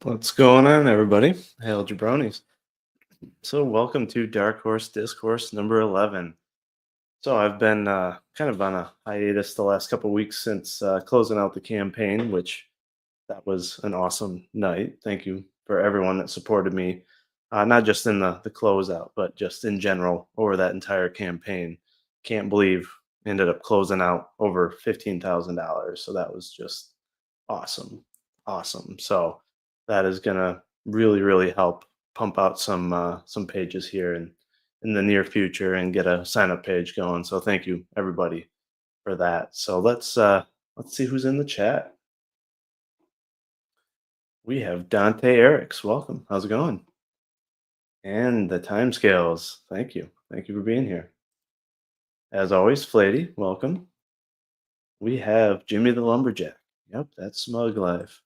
What's going on, everybody? Hail Jabronis. So, welcome to Dark Horse Discourse number 11. So, I've been kind of on a hiatus the last couple weeks since closing out the campaign, which that was an awesome night. Thank you for everyone that supported me, not just in the closeout, but just in general over that entire campaign. Can't believe ended up closing out over $15,000. So, that was just awesome. Awesome. So, that is gonna really help pump out some pages here in the near future and get a sign up page going. So thank you everybody for that. So let's see who's in the chat. We have Dante Erics. Welcome. How's it going? And the timescales. Thank you. Thank you for being here. As always, Flatey, welcome. We have Jimmy the Lumberjack. Yep, that's Smug Life.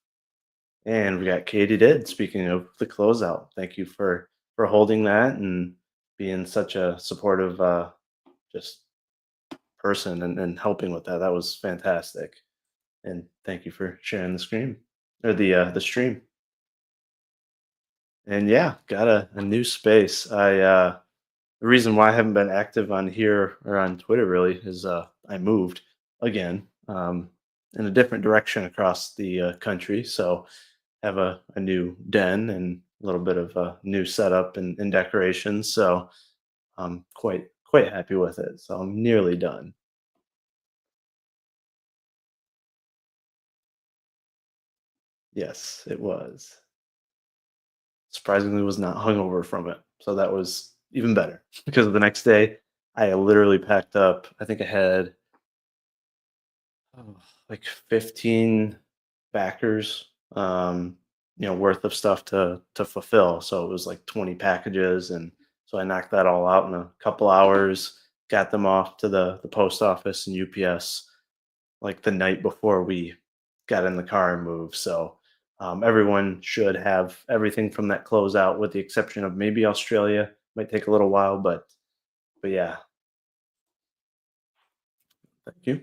And we got Katie Did. Speaking of the closeout, thank you for holding that and being such a supportive just person and helping with that. That was fantastic. And thank you for sharing the screen or the stream. And yeah, got a new space. The reason why I haven't been active on here or on Twitter really is I moved again in a different direction across the country. So have a new den and a little bit of a new setup and decorations. So I'm quite happy with it. So I'm nearly done. Yes, it was. Surprisingly, was not hungover from it. So that was even better because the next day I literally packed up. I think I had oh, like 15 backers, worth of stuff to fulfill. So it was like 20 packages, and so I knocked that all out in a couple hours. Got them off to the post office and UPS like the night before we got in the car and moved. So everyone should have everything from that closeout, with the exception of maybe Australia. Might take a little while, but yeah. Thank you.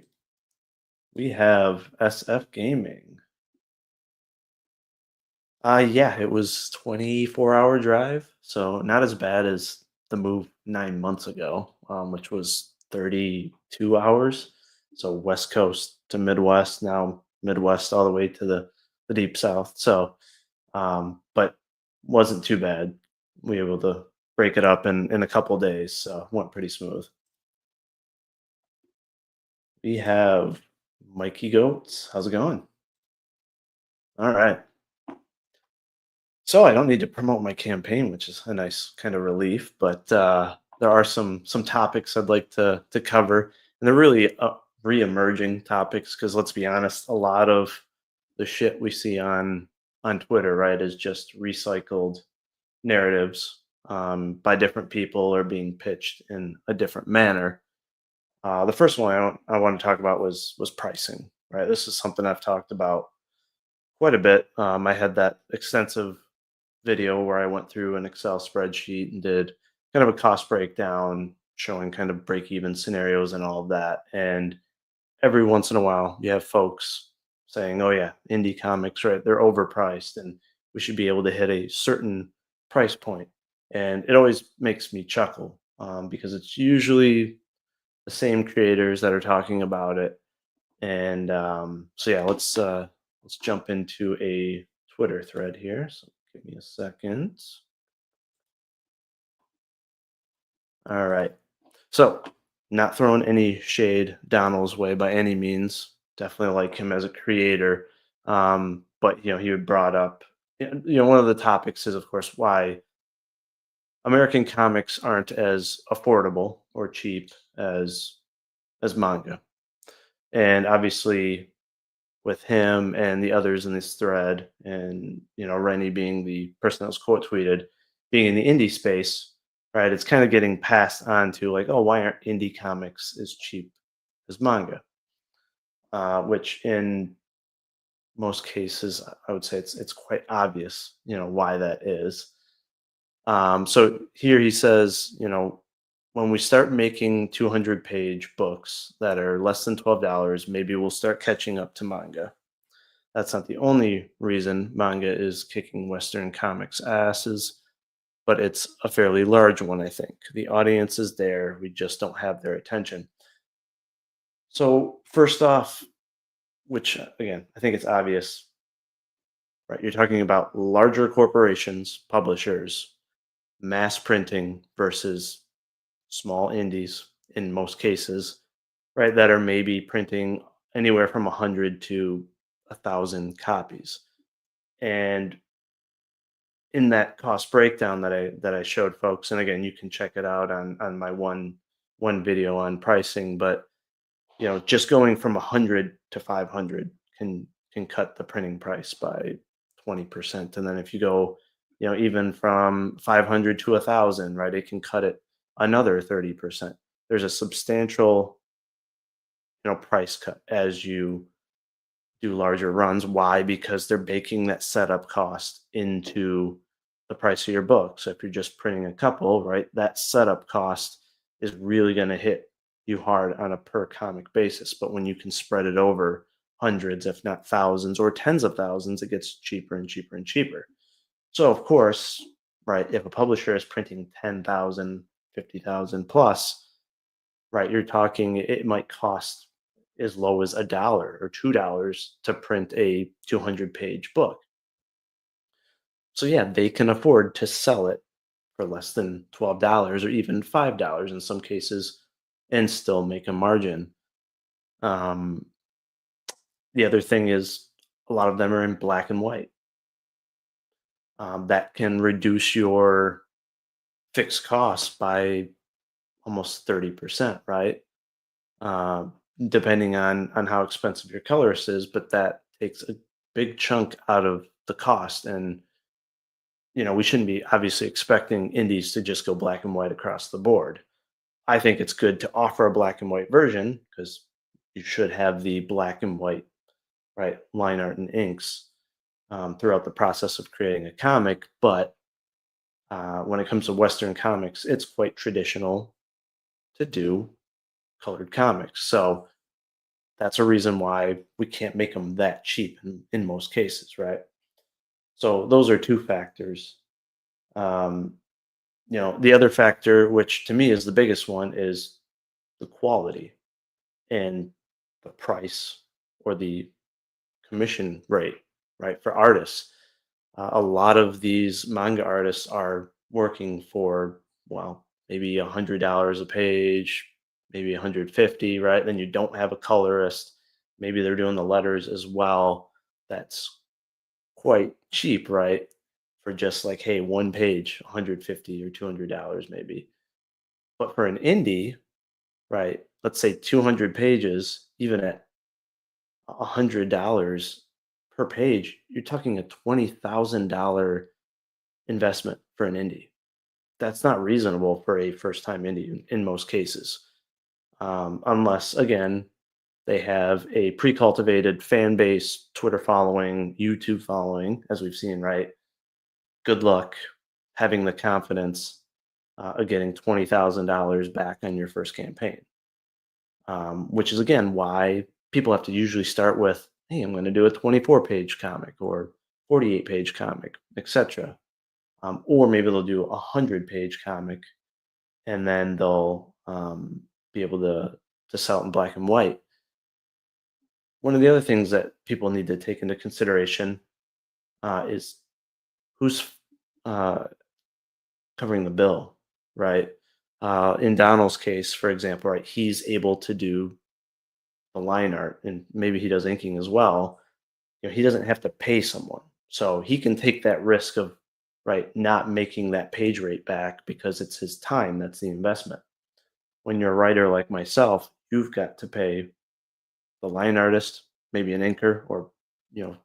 We have SF Gaming. Yeah, it was 24-hour drive, so not as bad as the move 9 months ago, which was 32 hours. So West Coast to Midwest, now Midwest all the way to the deep South. So, but wasn't too bad. We were able to break it up in a couple days, so went pretty smooth. We have Mikey Goats. How's it going? All right. So I don't need to promote my campaign, which is a nice kind of relief. But there are some topics I'd like to cover, and they're really re-emerging topics because let's be honest, a lot of the shit we see on Twitter, right, is just recycled narratives by different people or being pitched in a different manner. The first one I want to talk about was pricing. Right, this is something I've talked about quite a bit. I had that extensive video where I went through an Excel spreadsheet and did kind of a cost breakdown showing kind of break even scenarios and all of that. And every once in a while, you have folks saying, "Oh yeah, indie comics, right? They're overpriced, and we should be able to hit a certain price point." And it always makes me chuckle because it's usually the same creators that are talking about it. And so yeah, let's jump into a Twitter thread here. So give me a second. All right. So, not throwing any shade Donald's way by any means. Definitely like him as a creator. But he would brought up, one of the topics is, of course, why American comics aren't as affordable or cheap as manga. And obviously, with him and the others in this thread, and Rennie being the person that was quote tweeted, being in the indie space, right? It's kind of getting passed on to like, oh, why aren't indie comics as cheap as manga? Which in most cases, I would say it's quite obvious, why that is. So here he says, when we start making 200-page books that are less than $12, maybe we'll start catching up to manga. That's not the only reason manga is kicking Western comics asses, but it's a fairly large one, I think. The audience is there, we just don't have their attention. So, first off, which again, I think it's obvious, right? You're talking about larger corporations, publishers, mass printing versus small indies in most cases, right? That are maybe printing anywhere from 100 to 1,000 copies. And in that cost breakdown that I showed folks, and again, you can check it out on my one video on pricing, but just going from 100 to 500 can cut the printing price by 20%. And then if you go, even from 500 to 1,000, right, it can cut it another 30%. There's a substantial, price cut as you do larger runs. Why? Because they're baking that setup cost into the price of your book. So if you're just printing a couple, right, that setup cost is really going to hit you hard on a per comic basis. But when you can spread it over hundreds, if not thousands or tens of thousands, it gets cheaper and cheaper and cheaper. So of course, right, if a publisher is printing 10,000, 50,000 plus, right, you're talking it might cost as low as $1 or $2 to print a 200-page book. So yeah, they can afford to sell it for less than $12 or even $5 in some cases and still make a margin. Um, the other thing is a lot of them are in black and white. That can reduce your fixed costs by almost 30%, right? uh, Depending on how expensive your colorist is, but that takes a big chunk out of the cost. And we shouldn't be obviously expecting indies to just go black and white across the board. I think it's good to offer a black and white version because you should have the black and white, right, line art and inks throughout the process of creating a comic. But when it comes to Western comics, it's quite traditional to do colored comics. So that's a reason why we can't make them that cheap in most cases, right? So those are two factors. Um, the other factor, which to me is the biggest one, is the quality and the price or the commission rate, right? For artists, a lot of these manga artists are working for, well, maybe $100 a page, maybe 150, right? Then you don't have a colorist. Maybe they're doing the letters as well. That's quite cheap, right? For just like, hey, one page, 150 or $200 maybe. But for an indie, right? Let's say 200 pages, even at $100 per page, you're talking a $20,000 investment for an indie. That's not reasonable for a first time indie in most cases. Unless, again, they have a pre cultivated fan base, Twitter following, YouTube following, as we've seen, right? Good luck having the confidence getting $20,000 back on your first campaign. Which is again why people have to usually start with, hey, I'm going to do a 24-page comic or 48-page comic, etc. Or maybe they'll do a 100-page comic and then they'll be able to sell it in black and white. One of the other things that people need to take into consideration is who's uh, covering the bill, right? In Donald's case, for example, right, he's able to do the line art and maybe he does inking as well. He doesn't have to pay someone, so he can take that risk of right not making that page rate back because it's his time. That's the investment. When you're a writer like myself, you've got to pay the line artist, maybe an inker, or you know,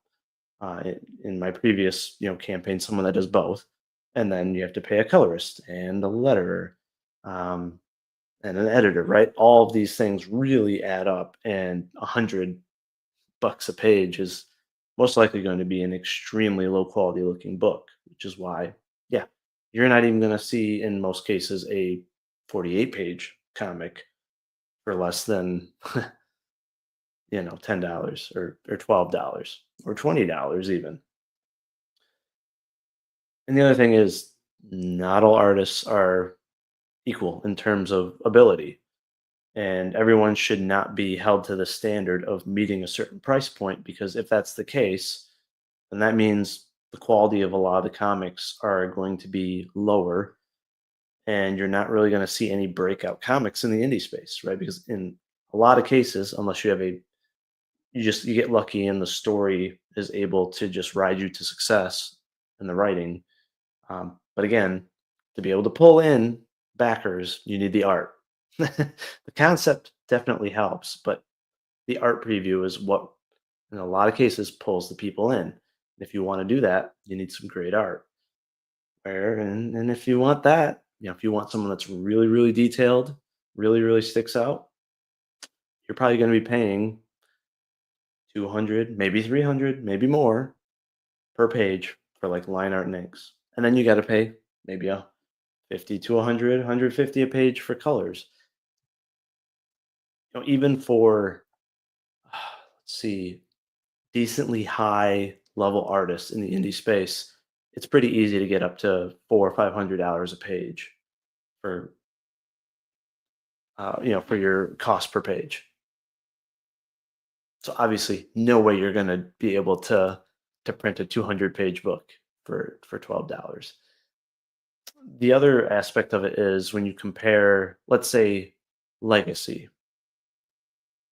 in my previous campaign, someone that does both, and then you have to pay a colorist and a letterer, um, and an editor. Right, all of these things really add up, and $100 a page is most likely going to be an extremely low quality looking book, which is why, yeah, you're not even going to see in most cases a 48-page comic for less than $10 or $12 or $20 even. And the other thing is, not all artists are equal in terms of ability, and everyone should not be held to the standard of meeting a certain price point because if that's the case, then that means the quality of a lot of the comics are going to be lower and you're not really going to see any breakout comics in the indie space, right? Because in a lot of cases, unless you have a you get lucky and the story is able to just ride you to success in the writing. But again, to be able to pull in backers, you need the art. The concept definitely helps, but the art preview is what, in a lot of cases, pulls the people in. If you want to do that, you need some great art. And if you want that, if you want someone that's really, really detailed, really, really sticks out, you're probably going to be paying 200, maybe 300, maybe more per page for like line art and inks. And then you got to pay maybe a 50 to 100, 150 a page for colors. Even for, let's see, decently high level artists in the indie space, it's pretty easy to get up to $400 or $500 a page for for your cost per page. So obviously, no way you're going to be able to print a 200-page book for $12. The other aspect of it is when you compare, let's say, legacy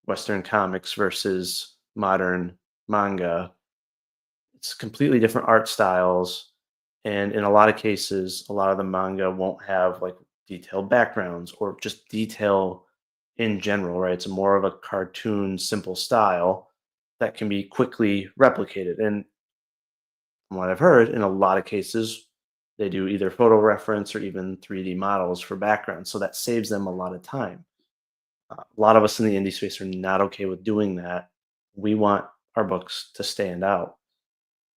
Western comics versus modern manga, it's completely different art styles, and in a lot of cases a lot of the manga won't have like detailed backgrounds or just detail in general, right? It's more of a cartoon simple style that can be quickly replicated, and from what I've heard, in a lot of cases they do either photo reference or even 3D models for backgrounds, so that saves them a lot of time. A lot of us in the indie space are not okay with doing that. We want our books to stand out.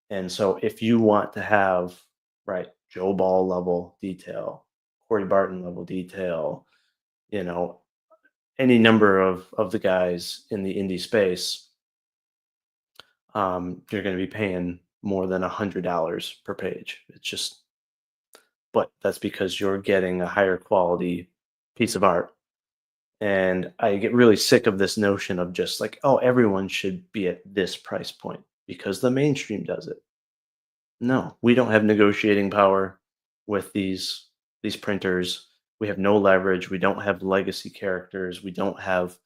And so if you want to have, right, Joe Ball level detail, Corey Barton level detail, you know, any number of the guys in the indie space, you're going to be paying more than $100 per page. It's just, but that's because you're getting a higher quality piece of art. And I get really sick of this notion of just like, oh, everyone should be at this price point because the mainstream does it. No, we don't have negotiating power with these printers. We have no leverage. We don't have legacy characters. We don't have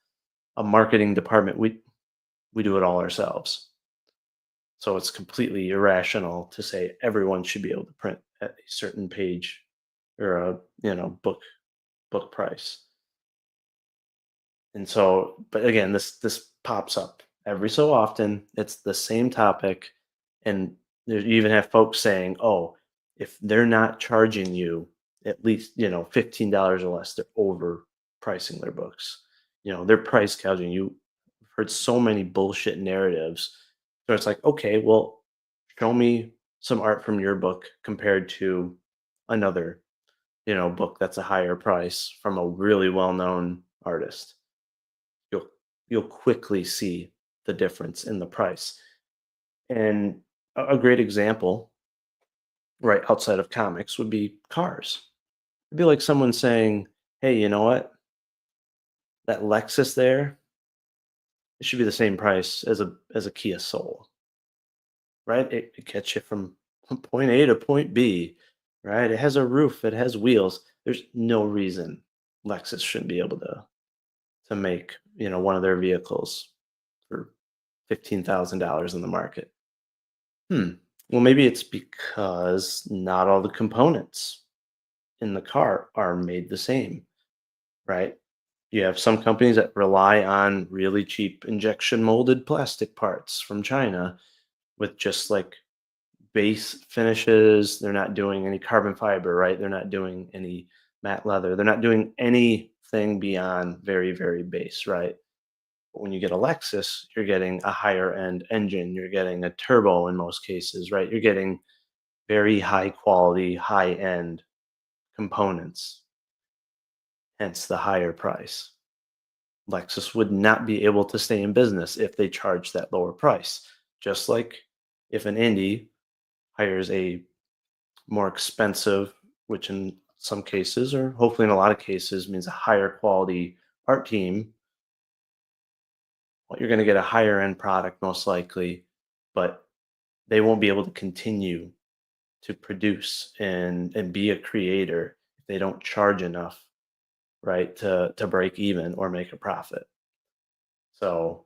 a marketing department. We do it all ourselves. So it's completely irrational to say everyone should be able to print at a certain page or a book price. And so, but again, this pops up every so often. It's the same topic, and you even have folks saying, "Oh, if they're not charging you at least $15 or less, they're overpricing their books. They're price gouging you." I've heard so many bullshit narratives. So it's like, okay, well, show me some art from your book compared to another. book that's a higher price from a really well-known artist, you'll you'll quickly see the difference in the price. And a great example, right outside of comics, would be cars. It'd be like someone saying, "Hey, you know what? That Lexus there, it should be the same price as a Kia Soul, right? It gets you from point A to point B, right? It has a roof, it has wheels. There's no reason Lexus shouldn't be able to make one of their vehicles for $15,000 in the market. Hmm. Well, maybe it's because not all the components in the car are made the same, right? You have some companies that rely on really cheap injection molded plastic parts from China with just like base finishes. They're not doing any carbon fiber, right? They're not doing any matte leather. They're not doing anything beyond very, very base, right? But when you get a Lexus, you're getting a higher end engine. You're getting a turbo in most cases, right? You're getting very high quality, high end components, hence the higher price. Lexus would not be able to stay in business if they charged that lower price. Just like if an indie hires a more expensive, which in some cases, or hopefully in a lot of cases, means a higher quality art team, well, you're going to get a higher end product most likely, but they won't be able to continue to produce and be a creator if they don't charge enough, right, to break even or make a profit. So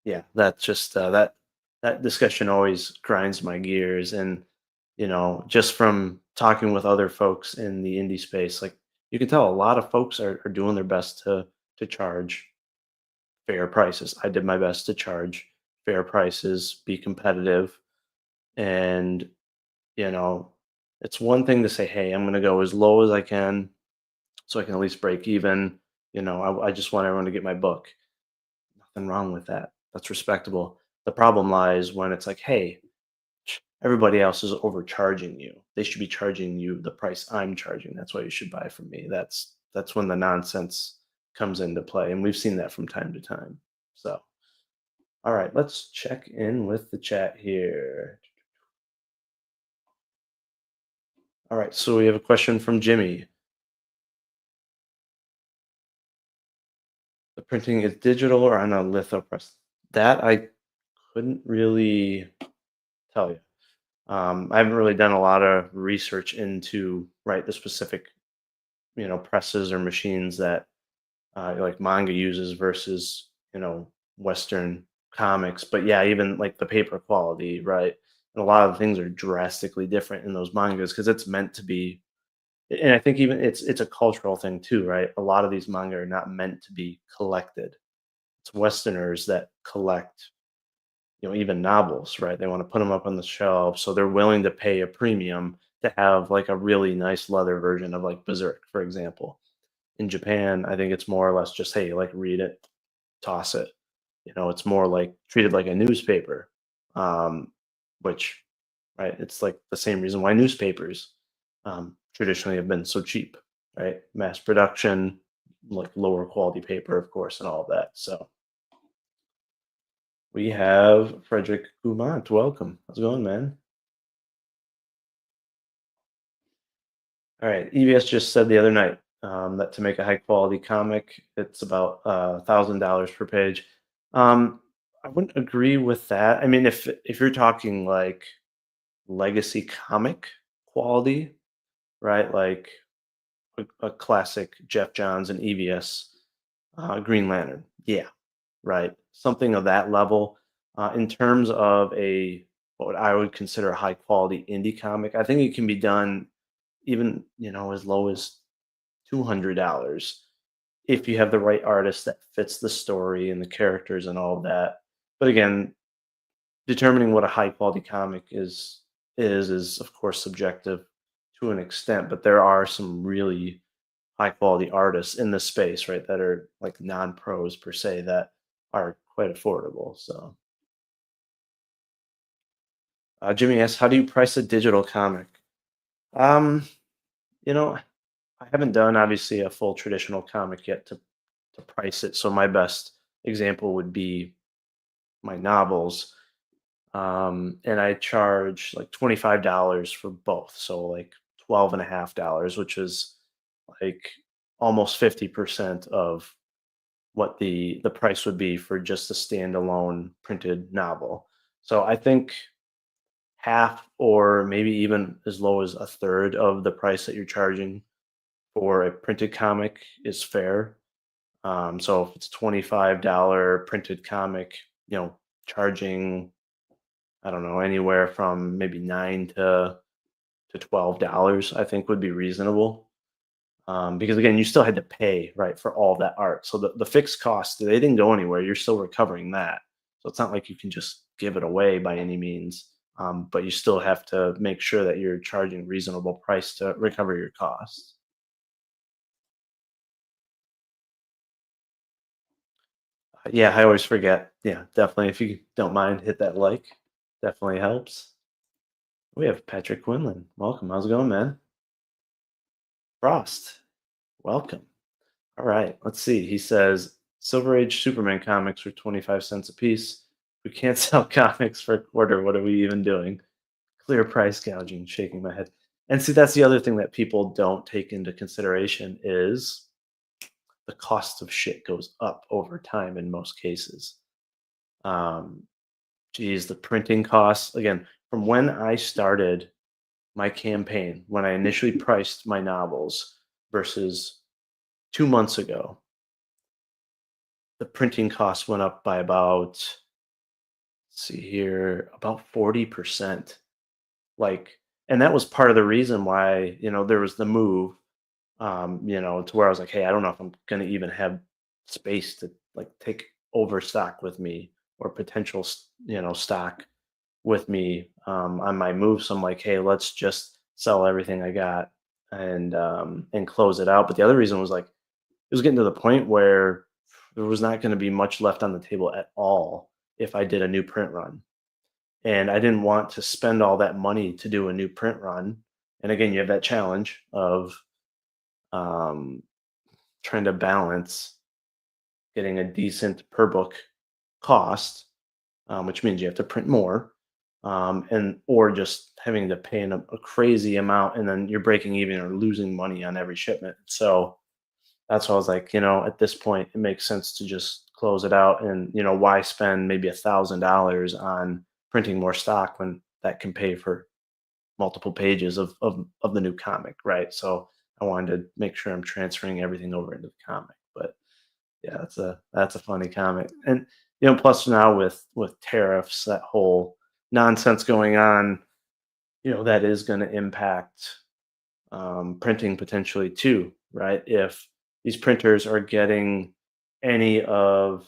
yeah, that's just that discussion always grinds my gears. And just from talking with other folks in the indie space, like you can tell a lot of folks are doing their best to charge fair prices. I did my best to charge fair prices, be competitive, and you know, it's one thing to say, "Hey, I'm going to go as low as I can so I can at least break even." I just want everyone to get my book. Nothing wrong with that. That's respectable. The problem lies when it's like, "Hey, everybody else is overcharging you. They should be charging you the price I'm charging. That's why you should buy from me." That's when the nonsense comes into play, and we've seen that from time to time. So, all right, let's check in with the chat here. All right, so we have a question from Jimmy. The printing is digital or on a litho press? That I couldn't really tell you. I haven't really done a lot of research into the specific presses or machines that like manga uses versus Western comics. But yeah, even like the paper quality, right? And a lot of things are drastically different in those mangas because it's meant to be. And I think even it's a cultural thing too, right? A lot of these manga are not meant to be collected. It's Westerners that collect, even novels, right? They want to put them up on the shelf, so they're willing to pay a premium to have like a really nice leather version of like Berserk, for example. In Japan, I think it's more or less just, hey, like read it, toss it. It's more like treated like a newspaper, um, which, right, it's like the same reason why newspapers traditionally have been so cheap, right? Mass production, like lower quality paper, of course, and all of that. So we have Frederick Gumont. Welcome. How's it going, man? All right. EBS just said the other night that to make a high quality comic, it's about $1,000 per page. Um, I wouldn't agree with that. I mean, if you're talking like legacy comic quality, right? Like a classic Jeff Johns and EBS Green Lantern, yeah, right. Something of that level. In terms of a what I would consider a high quality indie comic, I think it can be done even as low as $200 if you have the right artist that fits the story and the characters and all of that. But again, determining what a high quality comic is of course subjective to an extent, but there are some really high quality artists in this space, right, that are like non-pros per se that are quite affordable. So, Jimmy asks, how do you price a digital comic? Um, you know, I haven't done obviously a full traditional comic yet to price it. So my best example would be my novels. And I charge like $25 for both. So like 12.50, which is like almost 50% of what the price would be for just a standalone printed novel. So I think half or maybe even as low as a third of the price that you're charging for a printed comic is fair. So if it's $25 printed comic, charging, I don't know, anywhere from maybe 9 to $12, I think would be reasonable. Because again, you still had to pay, right, for all that art. So the fixed costs, they didn't go anywhere. You're still recovering that. So it's not like you can just give it away by any means. But you still have to make sure that you're charging reasonable price to recover your costs. Yeah, I always forget. Yeah, definitely. If you don't mind, hit that like. Definitely helps. We have Patrick Quinlan. Welcome. How's it going, man? Frost. Welcome. All right. Let's see. He says Silver Age Superman comics for 25 cents a piece. We can't sell comics for a quarter. What are we even doing? Clear price gouging, shaking my head. And see, that's the other thing that people don't take into consideration is the cost of shit goes up over time in most cases. Um, Geez, the printing costs, again, from when I started my campaign, when I initially priced my novels versus 2 months ago, the printing costs went up by about, see here, about 40%. Like, and that was part of the reason why, there was the move, to where I was like, hey, I don't know if I'm going to even have space to like take overstock with me or potential, stock with me on my move. So I'm like, hey, let's just sell everything I got and close it out. But the other reason was like it was getting to the point where there was not going to be much left on the table at all if I did a new print run. And I didn't want to spend all that money to do a new print run. And again, you have that challenge of um, trying to balance getting a decent per book cost, which means you have to print more, and or just having to pay a crazy amount, and then you're breaking even or losing money on every shipment. So that's why I was like, at this point, it makes sense to just close it out, and why spend maybe $1,000 on printing more stock when that can pay for multiple pages of the new comic, right? So I wanted to make sure I'm transferring everything over into the comic, but yeah, that's a funny comment. And plus now with tariffs, that whole nonsense going on, that is going to impact printing potentially too, right? If these printers are getting any of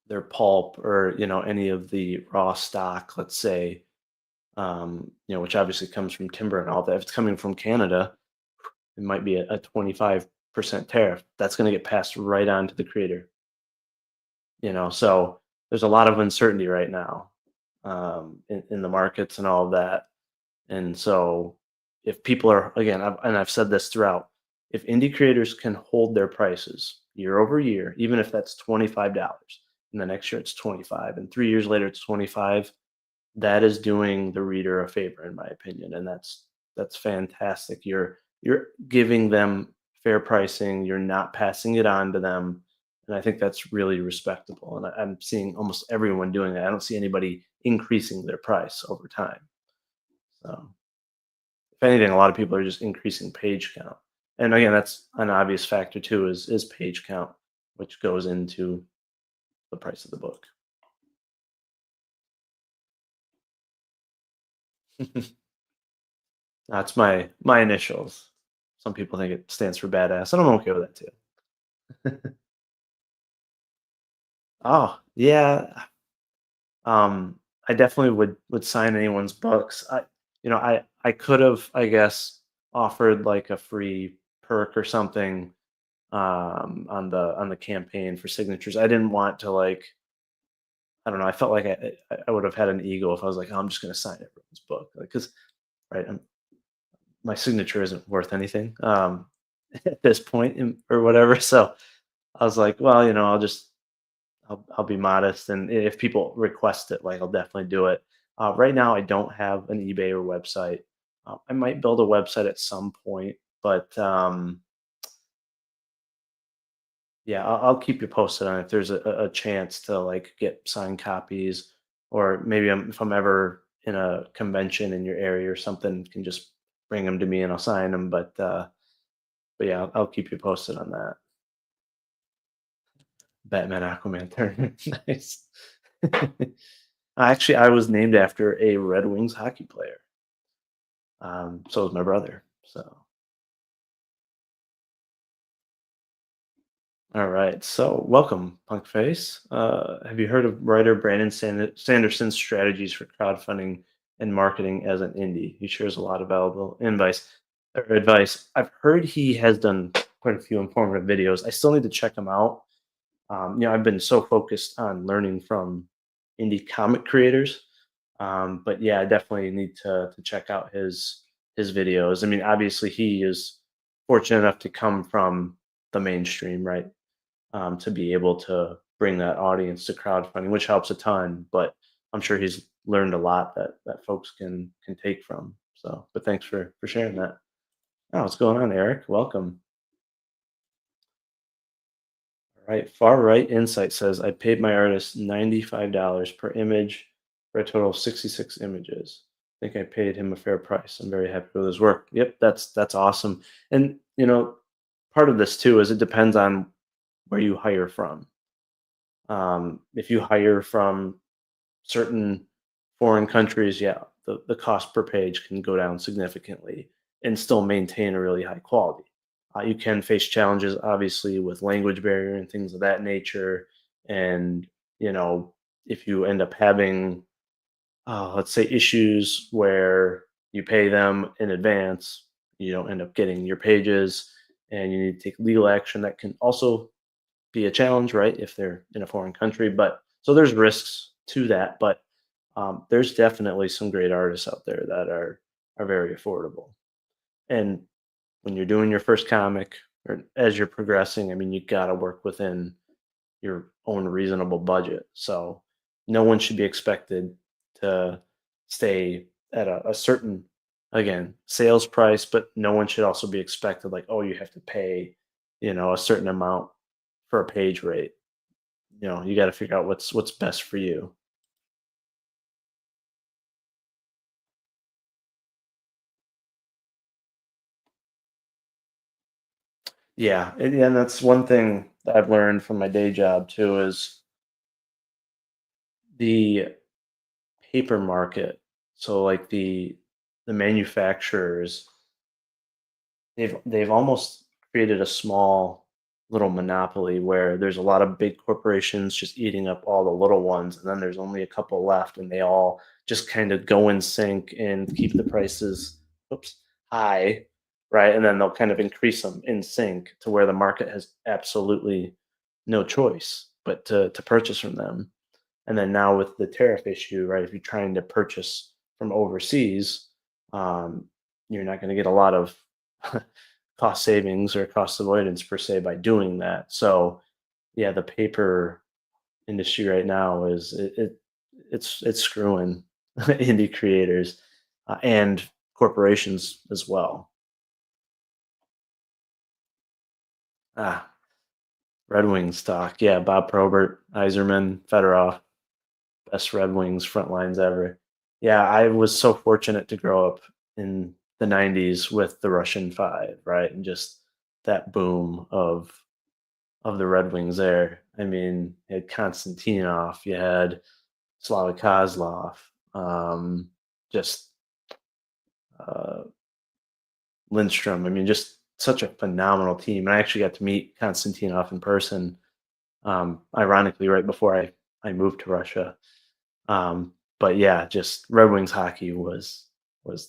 their pulp or any of the raw stock, let's say, which obviously comes from timber and all that, if it's coming from Canada, it might be a 25% tariff. That's going to get passed right on to the creator. So there's a lot of uncertainty right now in the markets and all of that. And so if people are, again, I've said this throughout, if indie creators can hold their prices year over year, even if that's $25, and the next year it's 25, and 3 years later it's 25, that is doing the reader a favor, in my opinion. And that's fantastic. You're giving them fair pricing, you're not passing it on to them. And I think that's really respectable. And I'm seeing almost everyone doing that. I don't see anybody increasing their price over time. So if anything, a lot of people are just increasing page count. And again, that's an obvious factor too, is page count, which goes into the price of the book. That's my initials. Some people think it stands for badass, and I'm okay with that too. Oh, yeah. I definitely would sign anyone's books. I could have, I guess, offered like a free perk or something on the campaign for signatures. I didn't want to like, I don't know. I felt like I would have had an ego if I was like, oh, I'm just going to sign everyone's book, like, because right. my signature isn't worth anything at this point or whatever. So I was like, well, I'll be modest, and if people request it, like I'll definitely do it. Right now, I don't have an eBay or website. I might build a website at some point, but yeah, I'll keep you posted on if there's a chance to like get signed copies, or maybe if I'm ever in a convention in your area or something, can just bring them to me and I'll sign them. But yeah, I'll keep you posted on that. Batman Aquaman tournament, nice. Actually, I was named after a Red Wings hockey player. So was my brother. So all right. So welcome, Punk Face. Have you heard of writer Brandon Sanderson's strategies for crowdfunding and marketing as an indie? He shares a lot of valuable advice. I've heard he has done quite a few informative videos. I still need to check them out. I've been so focused on learning from indie comic creators. But yeah, I definitely need to check out his videos. I mean, obviously he is fortunate enough to come from the mainstream, right? To be able to bring that audience to crowdfunding, which helps a ton. But I'm sure he's learned a lot that folks can take from. So, but thanks for sharing that. Oh, what's going on, Eric? Welcome. Right. Far Right Insight says I paid my artist $95 per image for a total of 66 images. I think I paid him a fair price. I'm very happy with his work. Yep, that's awesome. And part of this too is it depends on where you hire from. If you hire from certain foreign countries, yeah, the cost per page can go down significantly and still maintain a really high quality. You can face challenges, obviously, with language barrier and things of that nature. And, you know, if you end up having, let's say, issues where you pay them in advance, you don't end up getting your pages and you need to take legal action, that can also be a challenge, right? If they're in a foreign country. But so there's risks to that. But there's definitely some great artists out there that are very affordable. And when you're doing your first comic or as you're progressing, I mean, you got to work within your own reasonable budget. So no one should be expected to stay at a certain, again, sales price, but no one should also be expected like, oh, you have to pay, a certain amount for a page rate. You got to figure out what's best for you. Yeah, and that's one thing that I've learned from my day job too is the paper market. So like the manufacturers, they've almost created a small little monopoly where there's a lot of big corporations just eating up all the little ones, and then there's only a couple left, and they all just kind of go in sync and keep the prices, oops, high, right? And then they'll kind of increase them in sync to where the market has absolutely no choice but to purchase from them. And then now with the tariff issue, right? If you're trying to purchase from overseas, um, you're not going to get a lot of cost savings or cost avoidance per se by doing that. So yeah, the paper industry right now it's screwing indie creators and corporations as well. Ah, Red Wings talk. Yeah, Bob Probert, Iserman, Fedorov, best Red Wings front lines ever. Yeah, I was so fortunate to grow up in the 90s with the Russian 5, right? And just that boom of the Red Wings there. I mean, you had Konstantinov, you had Slava Kozlov, just uh, Lindstrom. I mean, just such a phenomenal team. And I actually got to meet Konstantinov in person, ironically, right before I moved to Russia. But yeah, just Red Wings hockey was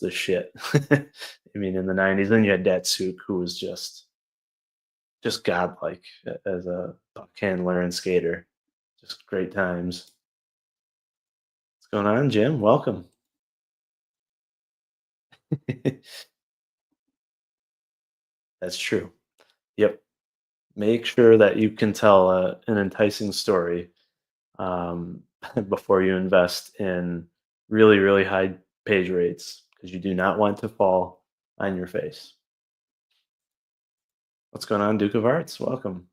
the shit. I mean, in the 90s, then you had Datsuk, who was just godlike as a puck handler and skater. Just great times. What's going on, Jim? Welcome. That's true. Yep. Make sure that you can tell an enticing story um, before you invest in really, really high page rates because you do not want to fall on your face. What's going on, Duke of Arts? Welcome.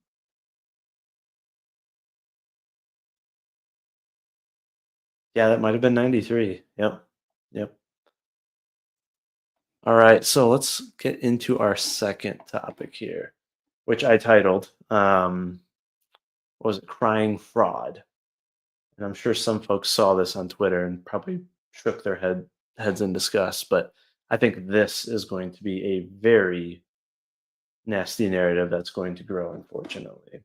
Yeah, that might have been 93. Yep. Yep. All right. So let's get into our second topic here, which I titled, what was it? Crying Fraud. And I'm sure some folks saw this on Twitter and probably shook their heads in disgust. But I think this is going to be a very nasty narrative that's going to grow, unfortunately.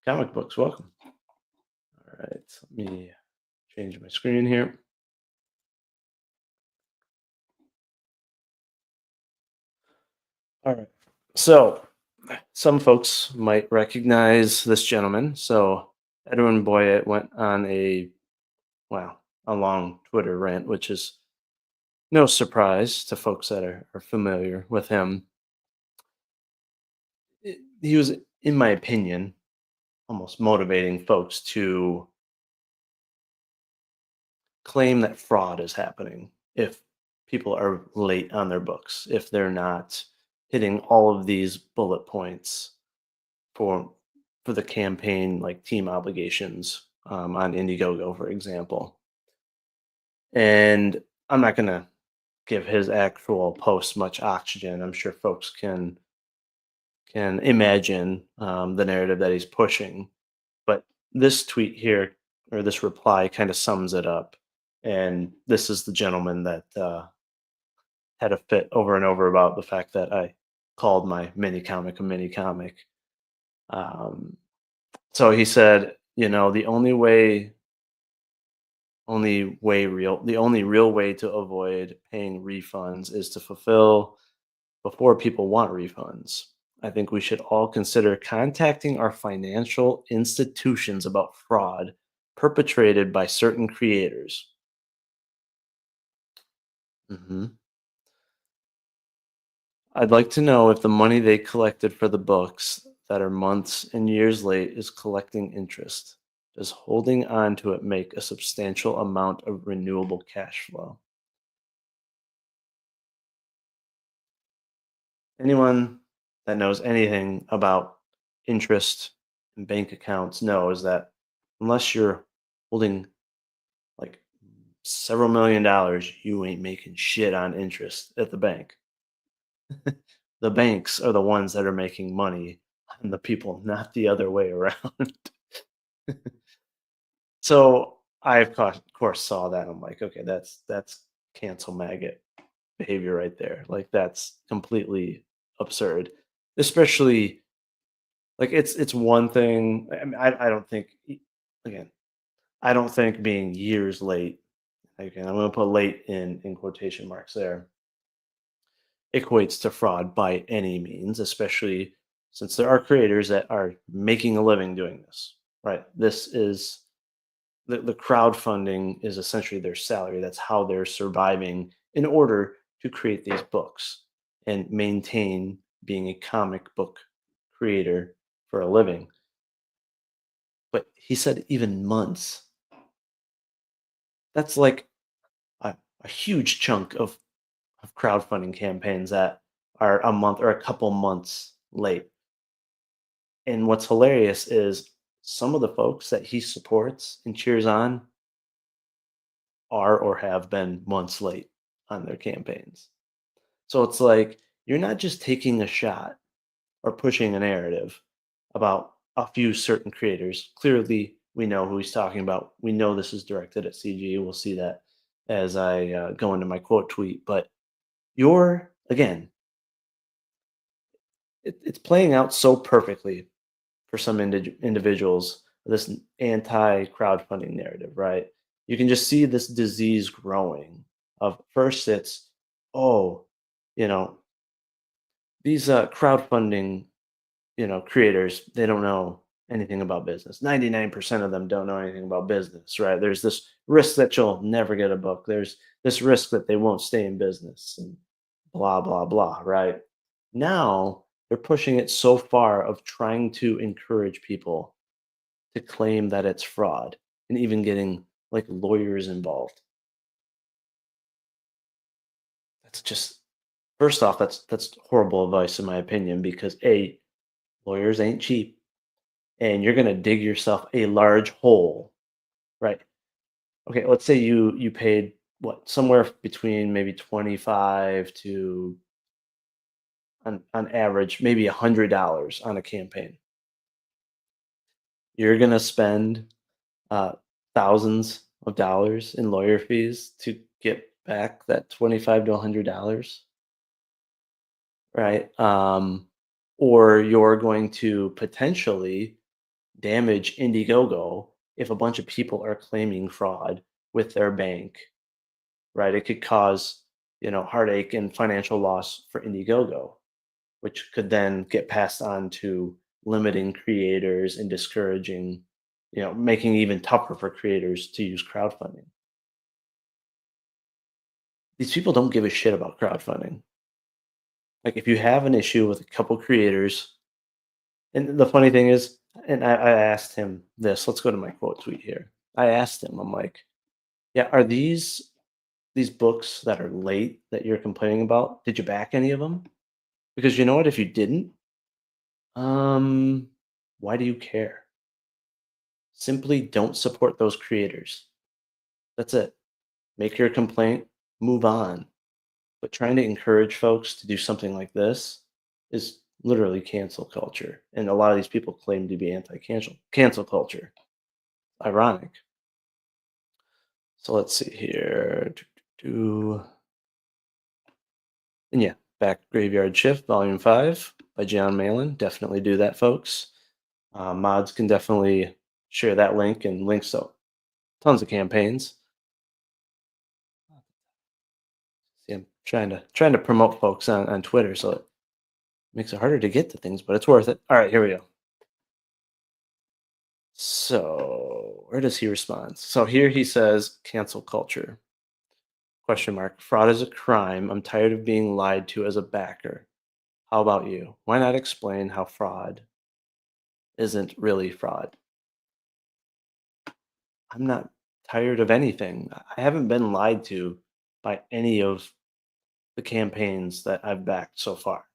Comic books, welcome. All right, let me change my screen here. All right. So, some folks might recognize this gentleman. So, Edwin Boyett went on well, a long Twitter rant, which is no surprise to folks that are familiar with him. He was, in my opinion, almost motivating folks to claim that fraud is happening if people are late on their books, if they're not hitting all of these bullet points for for the campaign like team obligations on Indiegogo, for example. And I'm not gonna give his actual post much oxygen. I'm sure folks can imagine the narrative that he's pushing. But this tweet here, or this reply, kind of sums it up. And this is the gentleman that had a fit over and over about the fact that I called my mini comic a mini comic. Um, so he said, the only real way to avoid paying refunds is to fulfill before people want refunds. I think we should all consider contacting our financial institutions about fraud perpetrated by certain creators. Mhm. I'd like to know if the money they collected for the books that are months and years late is collecting interest. Does holding on to it make a substantial amount of renewable cash flow? Anyone that knows anything about interest and bank accounts knows that unless you're holding like several $1,000,000, you ain't making shit on interest at the bank. The banks are the ones that are making money on the people, not the other way around. So I of course saw that. I'm like, okay, that's cancel maggot behavior right there. Like that's completely absurd. Especially like it's one thing. I mean, I don't think again, I don't think being years late, again, I'm gonna put late in quotation marks there, equates to fraud by any means, especially since there are creators that are making a living doing this. Right. This is the crowdfunding is essentially their salary. That's how they're surviving in order to create these books and maintain being a comic book creator for a living. But he said even months. That's like a huge chunk of crowdfunding campaigns that are a month or a couple months late. And what's hilarious is some of the folks that he supports and cheers on are or have been months late on their campaigns. So it's like you're not just taking a shot or pushing a narrative about a few certain creators. Clearly, we know who he's talking about. We know this is directed at CG. We'll see that as I go into my quote tweet. But you're, again, it's playing out so perfectly for some individuals, this anti crowdfunding narrative, right? You can just see this disease growing. Of first, it's, oh, you know, these crowdfunding creators, they don't know anything about business. 99% of them don't know anything about business, right? There's this risk that you'll never get a book. There's this risk that they won't stay in business and blah blah blah, right? Now they're pushing it so far of trying to encourage people to claim that it's fraud and even getting like lawyers involved. That's just first off, that's horrible advice in my opinion because A, lawyers ain't cheap and you're gonna dig yourself a large hole, right? Okay, let's say you paid what somewhere between maybe 25 to on average maybe $100 on a campaign. You're gonna spend uh, thousands of dollars in lawyer fees to get back that 25 to $100, right? Or you're going to potentially damage Indiegogo if a bunch of people are claiming fraud with their bank, right? It could cause, heartache and financial loss for Indiegogo, which could then get passed on to limiting creators and discouraging, making it even tougher for creators to use crowdfunding. These people don't give a shit about crowdfunding. Like if you have an issue with a couple creators, and the funny thing is, and I asked him this. Let's go to my quote tweet here. I asked him, I'm like, yeah, are these books that are late that you're complaining about? Did you back any of them? Because you know what? If you didn't, um, why do you care? Simply don't support those creators. That's it. Make your complaint, move on. But trying to encourage folks to do something like this is literally cancel culture. And a lot of these people claim to be anti-cancel culture. Ironic. So let's see here. And yeah, back Graveyard Shift, Volume 5 by John Malin. Definitely do that, folks. Mods can definitely share that link and links to tons of campaigns. See, I'm trying to promote folks on Twitter, so it makes it harder to get to things, but it's worth it. All right, here we go. So where does he respond? So here he says, cancel culture. Question mark. Fraud is a crime. I'm tired of being lied to as a backer. How about you? Why not explain how fraud isn't really fraud? I'm not tired of anything. I haven't been lied to by any of the campaigns that I've backed so far.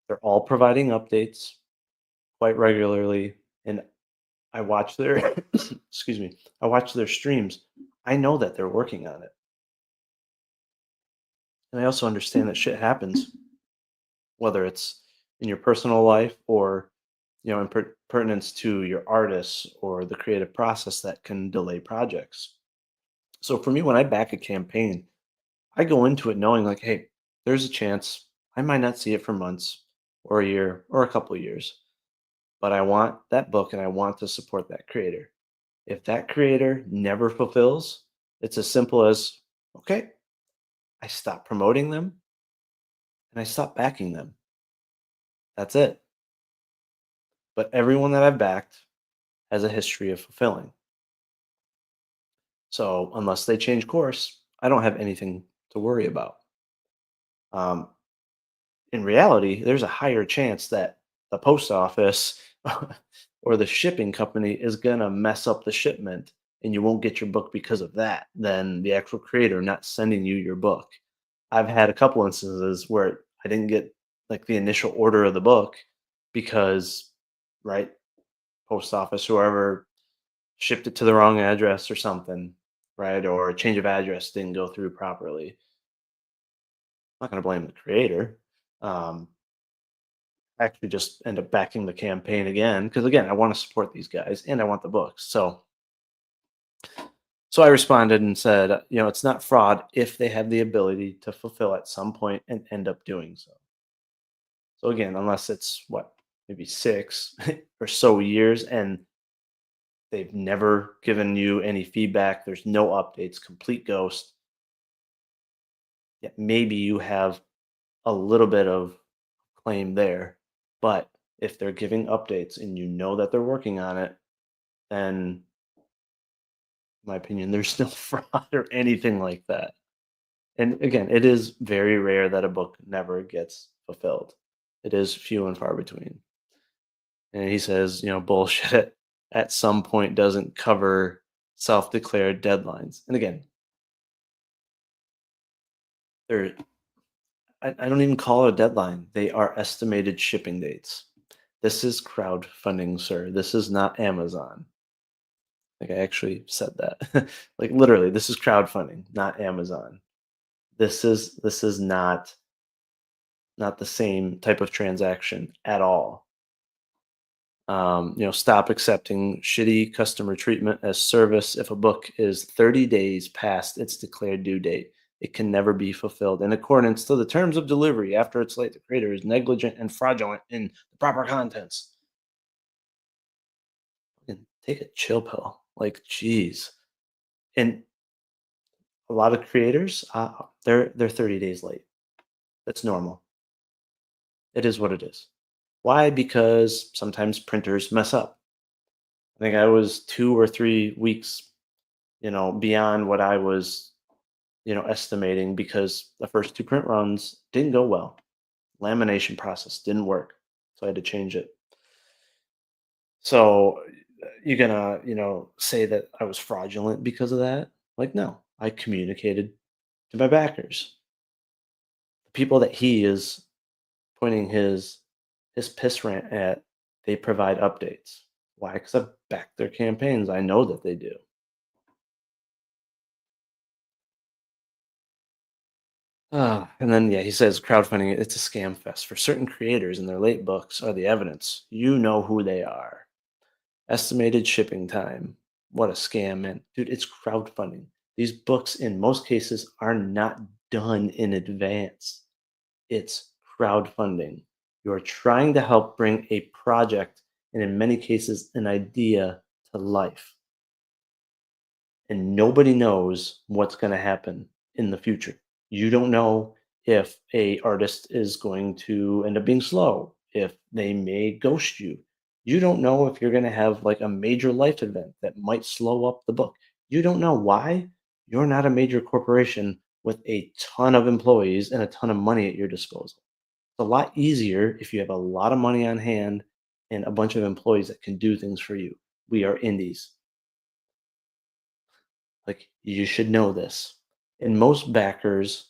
They're all providing updates quite regularly, and I watch their excuse me. I watch their streams. I know that they're working on it. And I also understand that shit happens, whether it's in your personal life or, in pertinence to your artists or the creative process that can delay projects. So for me, when I back a campaign, I go into it knowing like, hey, there's a chance I might not see it for months or a year or a couple of years, but I want that book and I want to support that creator. If that creator never fulfills, it's as simple as, okay, I stop promoting them and I stop backing them. That's it. But everyone that I've backed has a history of fulfilling. So unless they change course, I don't have anything to worry about. Um, in reality, there's a higher chance that the post office or the shipping company is going to mess up the shipment and you won't get your book because of that than the actual creator not sending you your book. I've had a couple instances where I didn't get like the initial order of the book because, right, post office, whoever shipped it to the wrong address or something, right, or a change of address didn't go through properly. I'm not going to blame the creator. Um, I actually just end up backing the campaign again because again, I want to support these guys and I want the books. So I responded and said, it's not fraud if they have the ability to fulfill at some point and end up doing so. So again, unless it's what, maybe 6 or so years and they've never given you any feedback, there's no updates, complete ghost. Yeah, maybe you have a little bit of claim there, but if they're giving updates and you know that they're working on it, then in my opinion, there's no fraud or anything like that. And again, it is very rare that a book never gets fulfilled. It is few and far between. And he says, bullshit at some point doesn't cover self-declared deadlines. And again, they're I don't even call it a deadline. They are estimated shipping dates. This is crowdfunding, sir. This is not Amazon. Like I actually said that. Like literally, this is crowdfunding, not Amazon. This is not the same type of transaction at all. Stop accepting shitty customer treatment as service. If a book is 30 days past its declared due date, it can never be fulfilled in accordance to the terms of delivery after it's late. The creator is negligent and fraudulent in the proper contents. And take a chill pill. Like, geez. And a lot of creators, they're 30 days late. That's normal. It is what it is. Why? Because sometimes printers mess up. I think I was 2 or 3 weeks, beyond what I was, estimating because the first two print runs didn't go well. Lamination process didn't work. So I had to change it. So you're gonna, say that I was fraudulent because of that? Like, no, I communicated to my backers, the people that he is pointing his piss rant at. They provide updates. Why? Because I've backed their campaigns. I know that they do. And then yeah, he says crowdfunding, it's a scam fest. For certain creators and their late books are the evidence. You know who they are. Estimated shipping time. What a scam, man. Dude, it's crowdfunding. These books in most cases are not done in advance. It's crowdfunding. You're trying to help bring a project and in many cases an idea to life. And nobody knows what's going to happen in the future. You don't know if a artist is going to end up being slow, if they may ghost you. You don't know if you're going to have like a major life event that might slow up the book. You don't know why. You're not a major corporation with a ton of employees and a ton of money at your disposal. It's a lot easier if you have a lot of money on hand and a bunch of employees that can do things for you. We are indies. Like, you should know this. And most backers,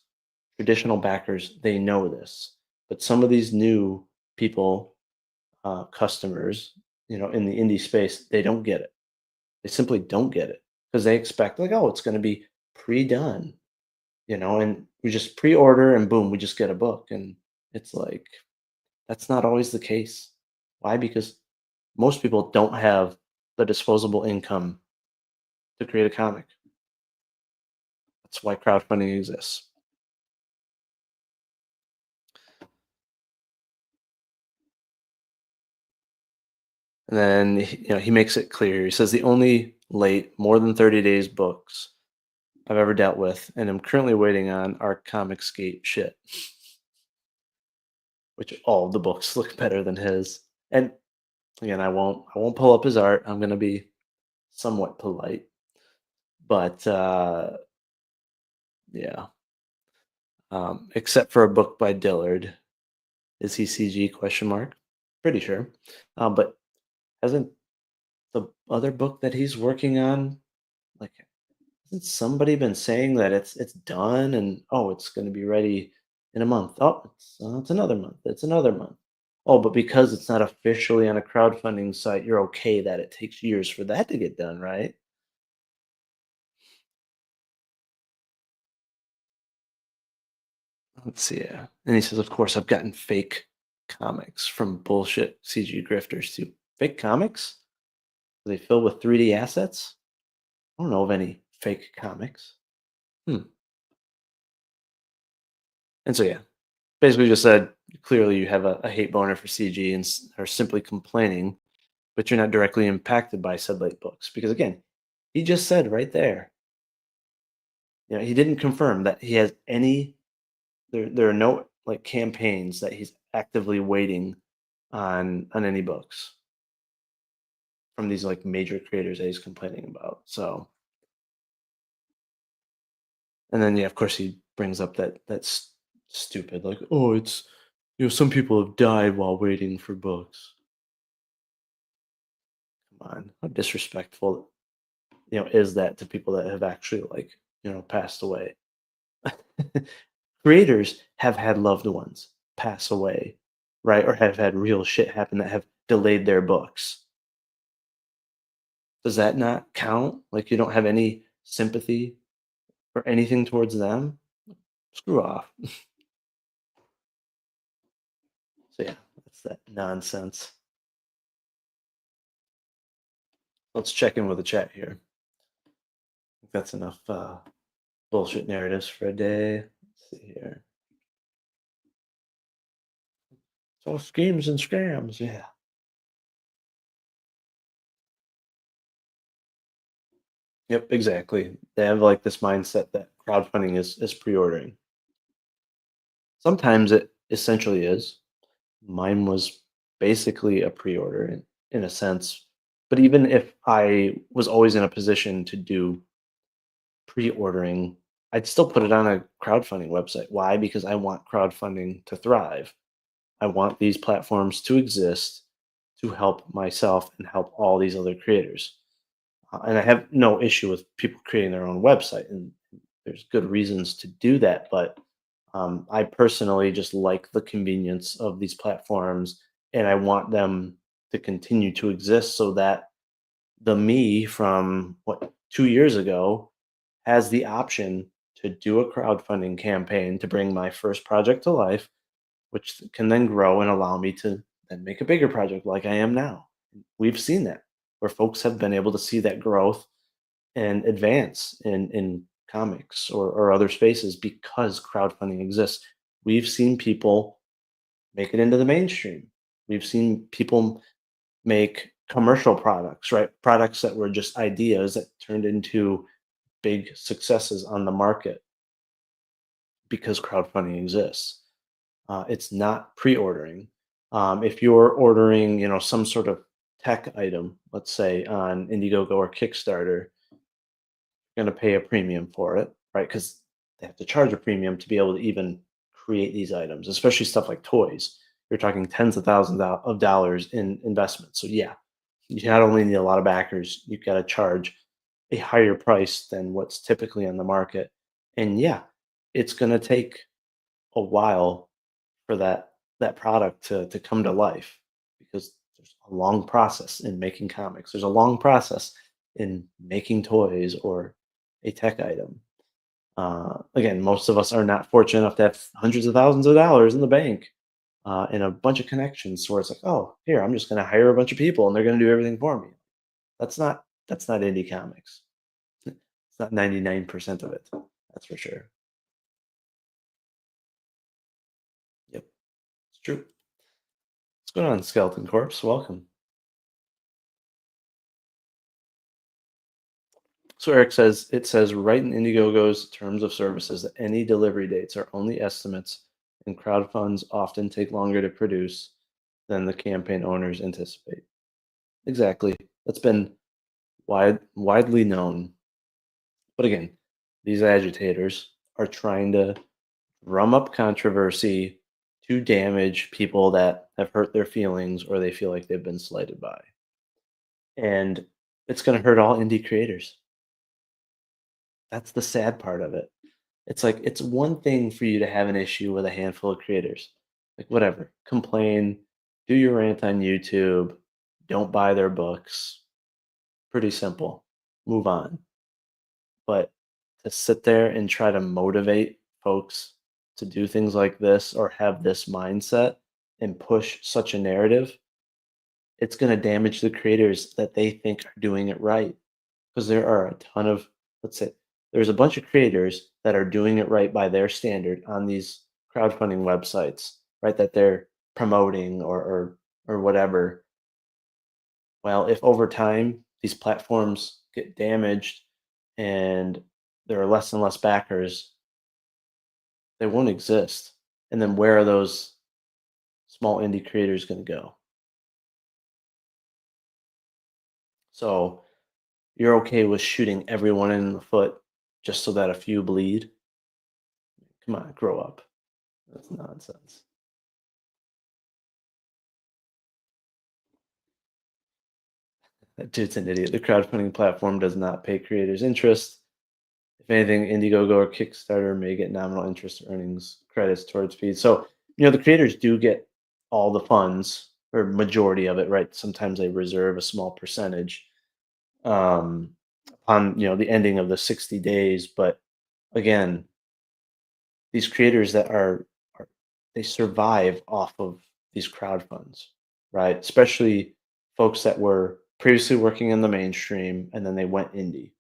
traditional backers, they know this. But some of these new people, customers, in the indie space, they don't get it. They simply don't get it because they expect, like, oh, it's going to be pre-done, and we just pre-order and boom, we just get a book. And it's like, that's not always the case. Why? Because most people don't have the disposable income to create a comic. That's why crowdfunding exists. And then he makes it clear. He says the only late more than 30 days books I've ever dealt with and I'm currently waiting on are Comicsgate shit, which all of the books look better than his. And again, I won't pull up his art. I'm gonna be somewhat polite, but yeah. Except for a book by Dillard. Is he CG question mark? Pretty sure. But hasn't the other book that he's working on, like, hasn't somebody been saying that it's done and oh, it's going to be ready in a month? Oh, it's another month. It's another month. Oh, but because it's not officially on a crowdfunding site, you're okay that it takes years for that to get done, right? Let's see. Yeah. And he says, of course, I've gotten fake comics from bullshit CG grifters too. Fake comics? Are they filled with 3D assets? I don't know of any fake comics. Hmm. And so yeah, basically just said clearly you have a hate boner for CG and are simply complaining, but you're not directly impacted by said late books because again, he just said right there, he didn't confirm that he has any. There are no like campaigns that he's actively waiting on any books from these like major creators that he's complaining about. So, and then yeah, of course he brings up that that's stupid like, oh, it's Some people have died while waiting for books. Come on, how disrespectful, is that to people that have actually like, passed away? Creators have had loved ones pass away, right? Or have had real shit happen that have delayed their books. Does that not count? Like you don't have any sympathy or anything towards them? Screw off. So yeah, that's that nonsense. Let's check in with the chat here. I think that's enough bullshit narratives for a day. Let's see here. So schemes and scams, yeah. Yep, exactly. They have like this mindset that crowdfunding is pre-ordering. Sometimes it essentially is. Mine was basically a pre-order in a sense. But even if I was always in a position to do pre-ordering, I'd still put it on a crowdfunding website. Why? Because I want crowdfunding to thrive. I want these platforms to exist to help myself and help all these other creators. And I have no issue with people creating their own website, and there's good reasons to do that. But I personally just like the convenience of these platforms, and I want them to continue to exist so that the me from 2 years ago has the option to do a crowdfunding campaign to bring my first project to life, which can then grow and allow me to then make a bigger project like I am now. We've seen that where folks have been able to see that growth and advance in comics or other spaces because crowdfunding exists. We've seen people make it into the mainstream. We've seen people make commercial products, right? Products that were just ideas that turned into big successes on the market because crowdfunding exists. It's not pre-ordering. If you're ordering, some sort of tech item, let's say on Indiegogo or Kickstarter, you're going to pay a premium for it, right? Because they have to charge a premium to be able to even create these items, especially stuff like toys. You're talking tens of thousands of dollars in investment. So yeah, you not only need a lot of backers, you've got to charge a higher price than what's typically on the market. And yeah, it's going to take a while for that product to come to life because there's a long process in making comics. There's a long process in making toys or a tech item. Again, most of us are not fortunate enough to have hundreds of thousands of dollars in the bank and a bunch of connections where it's like, oh, here, I'm just going to hire a bunch of people and they're going to do everything for me. That's not indie comics. It's not 99% of it. That's for sure. Yep, it's true. What's going on, Skeleton Corpse? Welcome. So Eric says it says right in Indiegogo's terms of services that any delivery dates are only estimates, and crowdfunds often take longer to produce than the campaign owners anticipate. Exactly. That's been widely known. But again, these agitators are trying to drum up controversy to damage people that have hurt their feelings or they feel like they've been slighted by. And it's going to hurt all indie creators. That's the sad part of it. It's like it's one thing for you to have an issue with a handful of creators. Like whatever, complain, do your rant on YouTube, don't buy their books. Pretty simple. Move on. But to sit there and try to motivate folks to do things like this or have this mindset and push such a narrative, it's going to damage the creators that they think are doing it right. Because there are a ton of, let's say, there's a bunch of creators that are doing it right by their standard on these crowdfunding websites, right? That they're promoting or whatever. Well, if over time these platforms get damaged and there are less and less backers, they won't exist. And then where are those small indie creators going to go? So you're okay with shooting everyone in the foot just so that a few bleed? Come on, grow up. That's nonsense. That dude's an idiot. The crowdfunding platform does not pay creators interest. If anything, Indiegogo or Kickstarter may get nominal interest earnings credits towards fees. So, the creators do get all the funds or majority of it, right? Sometimes they reserve a small percentage um, on, the ending of the 60 days. But again, these creators that are they survive off of these crowd funds, right? Especially folks that were previously working in the mainstream and then they went indie.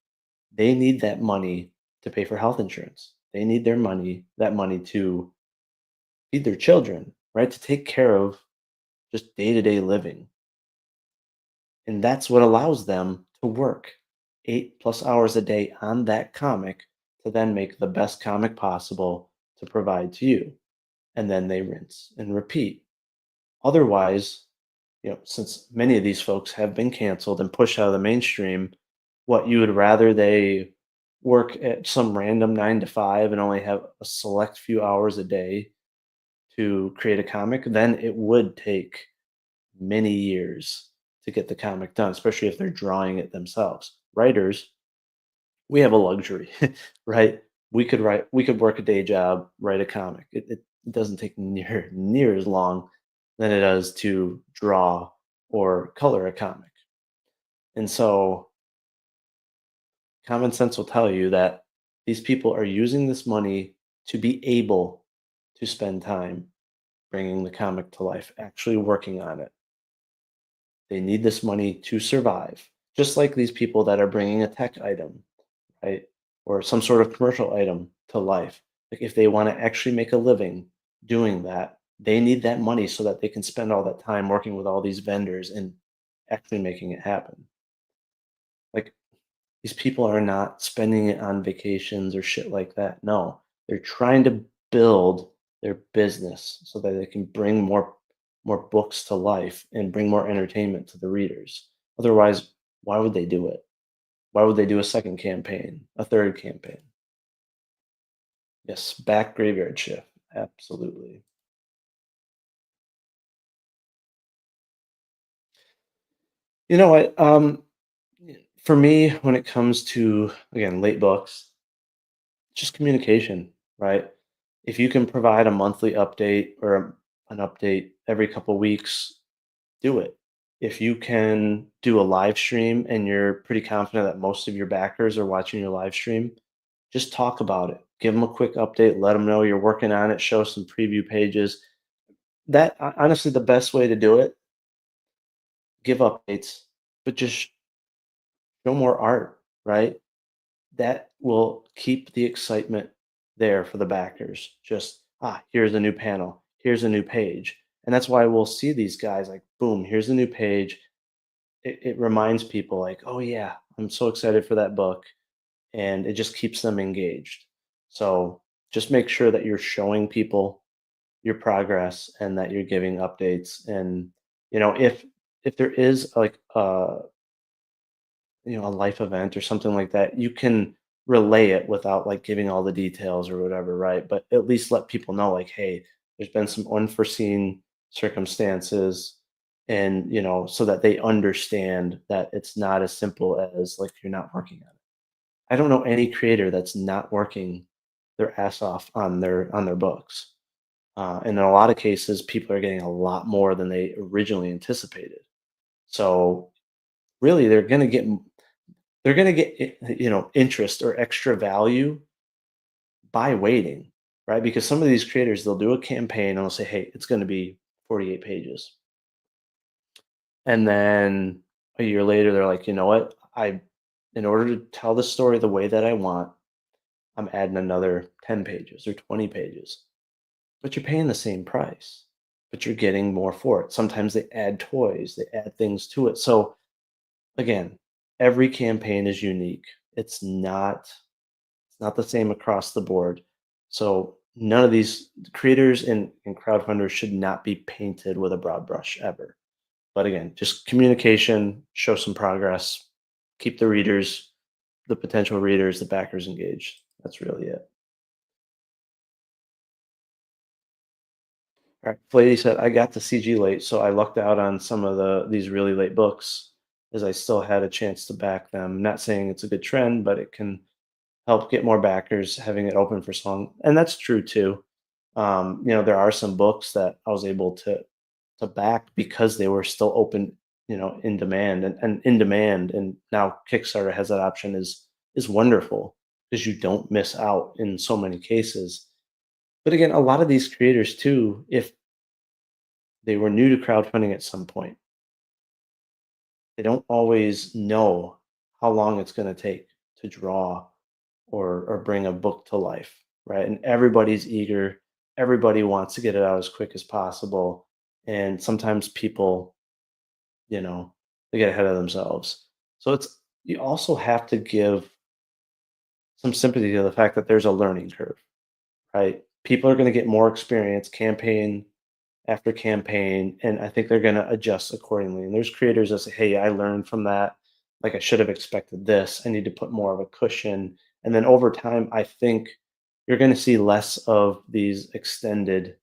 They need that money to pay for health insurance. They need that money to feed their children, right? To take care of just day-to-day living. And that's what allows them to work 8+ hours a day on that comic to then make the best comic possible to provide to you. And then they rinse and repeat. Otherwise, since many of these folks have been canceled and pushed out of the mainstream, what you would rather they work at some random 9 to 5 and only have a select few hours a day to create a comic, then it would take many years to get the comic done, especially if they're drawing it themselves. Writers, we have a luxury, right? We could work a day job, write a comic. It doesn't take near as long than it does to draw or color a comic. And so common sense will tell you that these people are using this money to be able to spend time bringing the comic to life, actually working on it. They need this money to survive, just like these people that are bringing a tech item, right? Or some sort of commercial item to life. Like if they want to actually make a living doing that, they need that money so that they can spend all that time working with all these vendors and actually making it happen. Like these people are not spending it on vacations or shit like that. No, they're trying to build their business so that they can bring more books to life and bring more entertainment to the readers. Otherwise, why would they do it? Why would they do a second campaign, a third campaign? Yes, back graveyard shift. Absolutely. You know what? For me, when it comes to again late books, just communication, right? If you can provide a monthly update or an update every couple weeks, do it. If you can do a live stream and you're pretty confident that most of your backers are watching your live stream, just talk about it. Give them a quick update, let them know you're working on it, show some preview pages. That honestly the best way to do it, give updates, but just show more art, right? That will keep the excitement there for the backers. Just, here's a new panel, here's a new page. And that's why we'll see these guys like, boom, here's a new page. It reminds people, like, oh, yeah, I'm so excited for that book. And it just keeps them engaged. So just make sure that you're showing people your progress and that you're giving updates. And, if there is like a life event or something like that, you can relay it without like giving all the details or whatever, right? But at least let people know, like, hey, there's been some unforeseen circumstances, and so that they understand that it's not as simple as like you're not working on it. I don't know any creator that's not working their ass off on their books. And in a lot of cases, people are getting a lot more than they originally anticipated. So really, they're gonna get interest or extra value by waiting, right? Because some of these creators, they'll do a campaign and they'll say, "Hey, it's going to be 48 pages," and then a year later, they're like, "You know what? In order to tell the story the way that I want, I'm adding another 10 pages or 20 pages." But you're paying the same price, but you're getting more for it. Sometimes they add toys, they add things to it. So again, every campaign is unique. It's not the same across the board. So none of these creators and crowdfunders should not be painted with a broad brush ever. But again, just communication, show some progress, keep the potential readers, the backers engaged. That's really it. All right. Lady said, I got to CG late, so I lucked out on some of these really late books. as I still had a chance to back them. Not saying it's a good trend, but it can help get more backers having it open for so long. And that's true too. There are some books that I was able to back because they were still open, in demand and in demand. And now Kickstarter has that option is wonderful because you don't miss out in so many cases. But again, a lot of these creators too, if they were new to crowdfunding at some point, they don't always know how long it's going to take to draw or bring a book to life, right? And everybody's eager, everybody wants to get it out as quick as possible, and sometimes people, you know, they get ahead of themselves. So it's you also have to give some sympathy to the fact that there's a learning curve, right? People are going to get more experience campaign after campaign, and I think they're going to adjust accordingly. And there's creators that say, "Hey, I learned from that. Like I should have expected this. I need to put more of a cushion." And then over time, I think you're going to see less of these extended,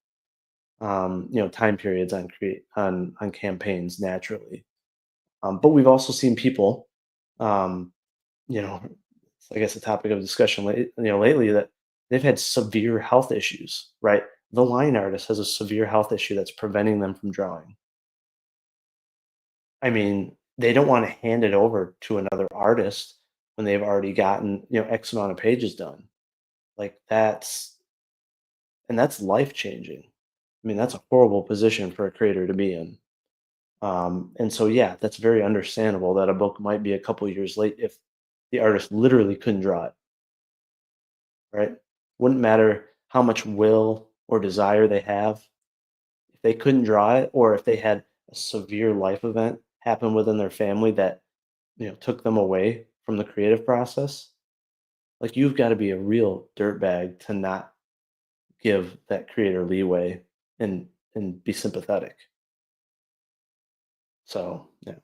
time periods on create on campaigns naturally. But we've also seen people, um, you know, it's, I guess, a topic of discussion, lately that they've had severe health issues. Right, the line artist has a severe health issue that's preventing them from drawing. I mean, they don't want to hand it over to another artist when they've already gotten, X amount of pages done. Like that's life changing. I mean, that's a horrible position for a creator to be in. And so, yeah, that's very understandable that a book might be a couple years late if the artist literally couldn't draw it, right? Wouldn't matter how much will or desire they have. If they couldn't draw it, or if they had a severe life event happen within their family that took them away from the creative process, like you've got to be a real dirtbag to not give that creator leeway and be sympathetic. So yeah,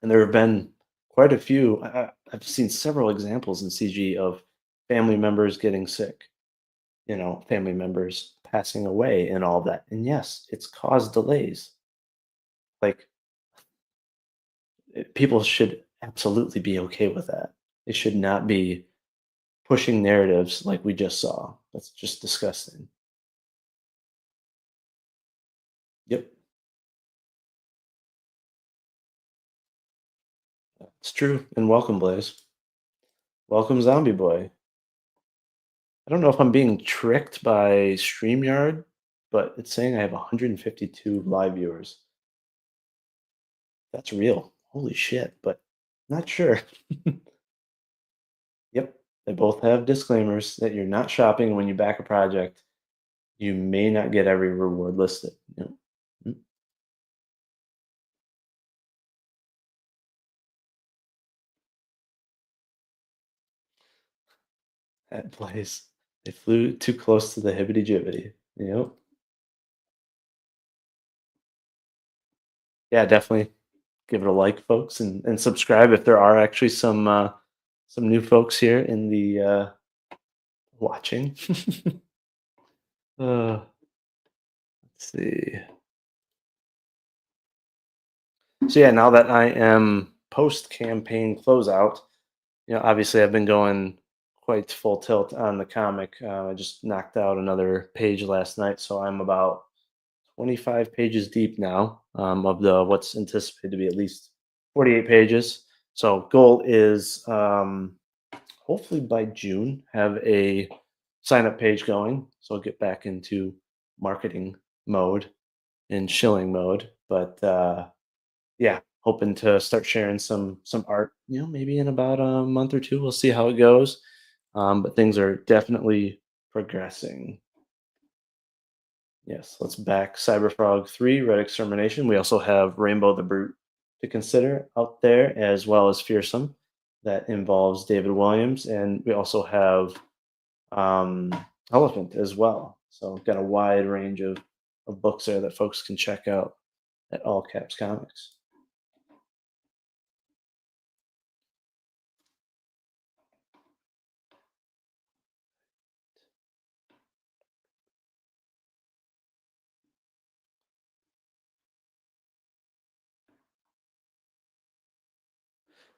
and there have been quite a few. I've seen several examples in CG of family members getting sick, family members passing away, and all that. And yes, it's caused delays. Like people should absolutely be okay with that. They should not be pushing narratives like we just saw. That's just disgusting. Yep, it's true. And welcome, Blaze. Welcome, Zombie Boy. I don't know if I'm being tricked by StreamYard, but it's saying I have 152 live viewers. That's real. Holy shit, but not sure. Yep, they both have disclaimers that you're not shopping when you back a project. You may not get every reward listed. Yep. Mm, that place. They flew too close to the hibbity jibbity. Yep. Yeah, definitely give it a like, folks, and subscribe if there are actually some new folks here in the watching. Let's see. So yeah, now that I am post campaign closeout, obviously I've been going quite full tilt on the comic. I just knocked out another page last night, so I'm about 25 pages deep now, of the what's anticipated to be at least 48 pages. So goal is, hopefully by June have a sign up page going. So I'll get back into marketing mode and shilling mode. But yeah, hoping to start sharing some art. Maybe in about a month or two. We'll see how it goes. But things are definitely progressing. Yes, let's back Cyberfrog 3, Red Extermination. We also have Rainbow the Brute to consider out there, as well as Fearsome, that involves David Williams. And we also have, um, Elephant as well. So we've got a wide range of books there that folks can check out at All Caps Comics.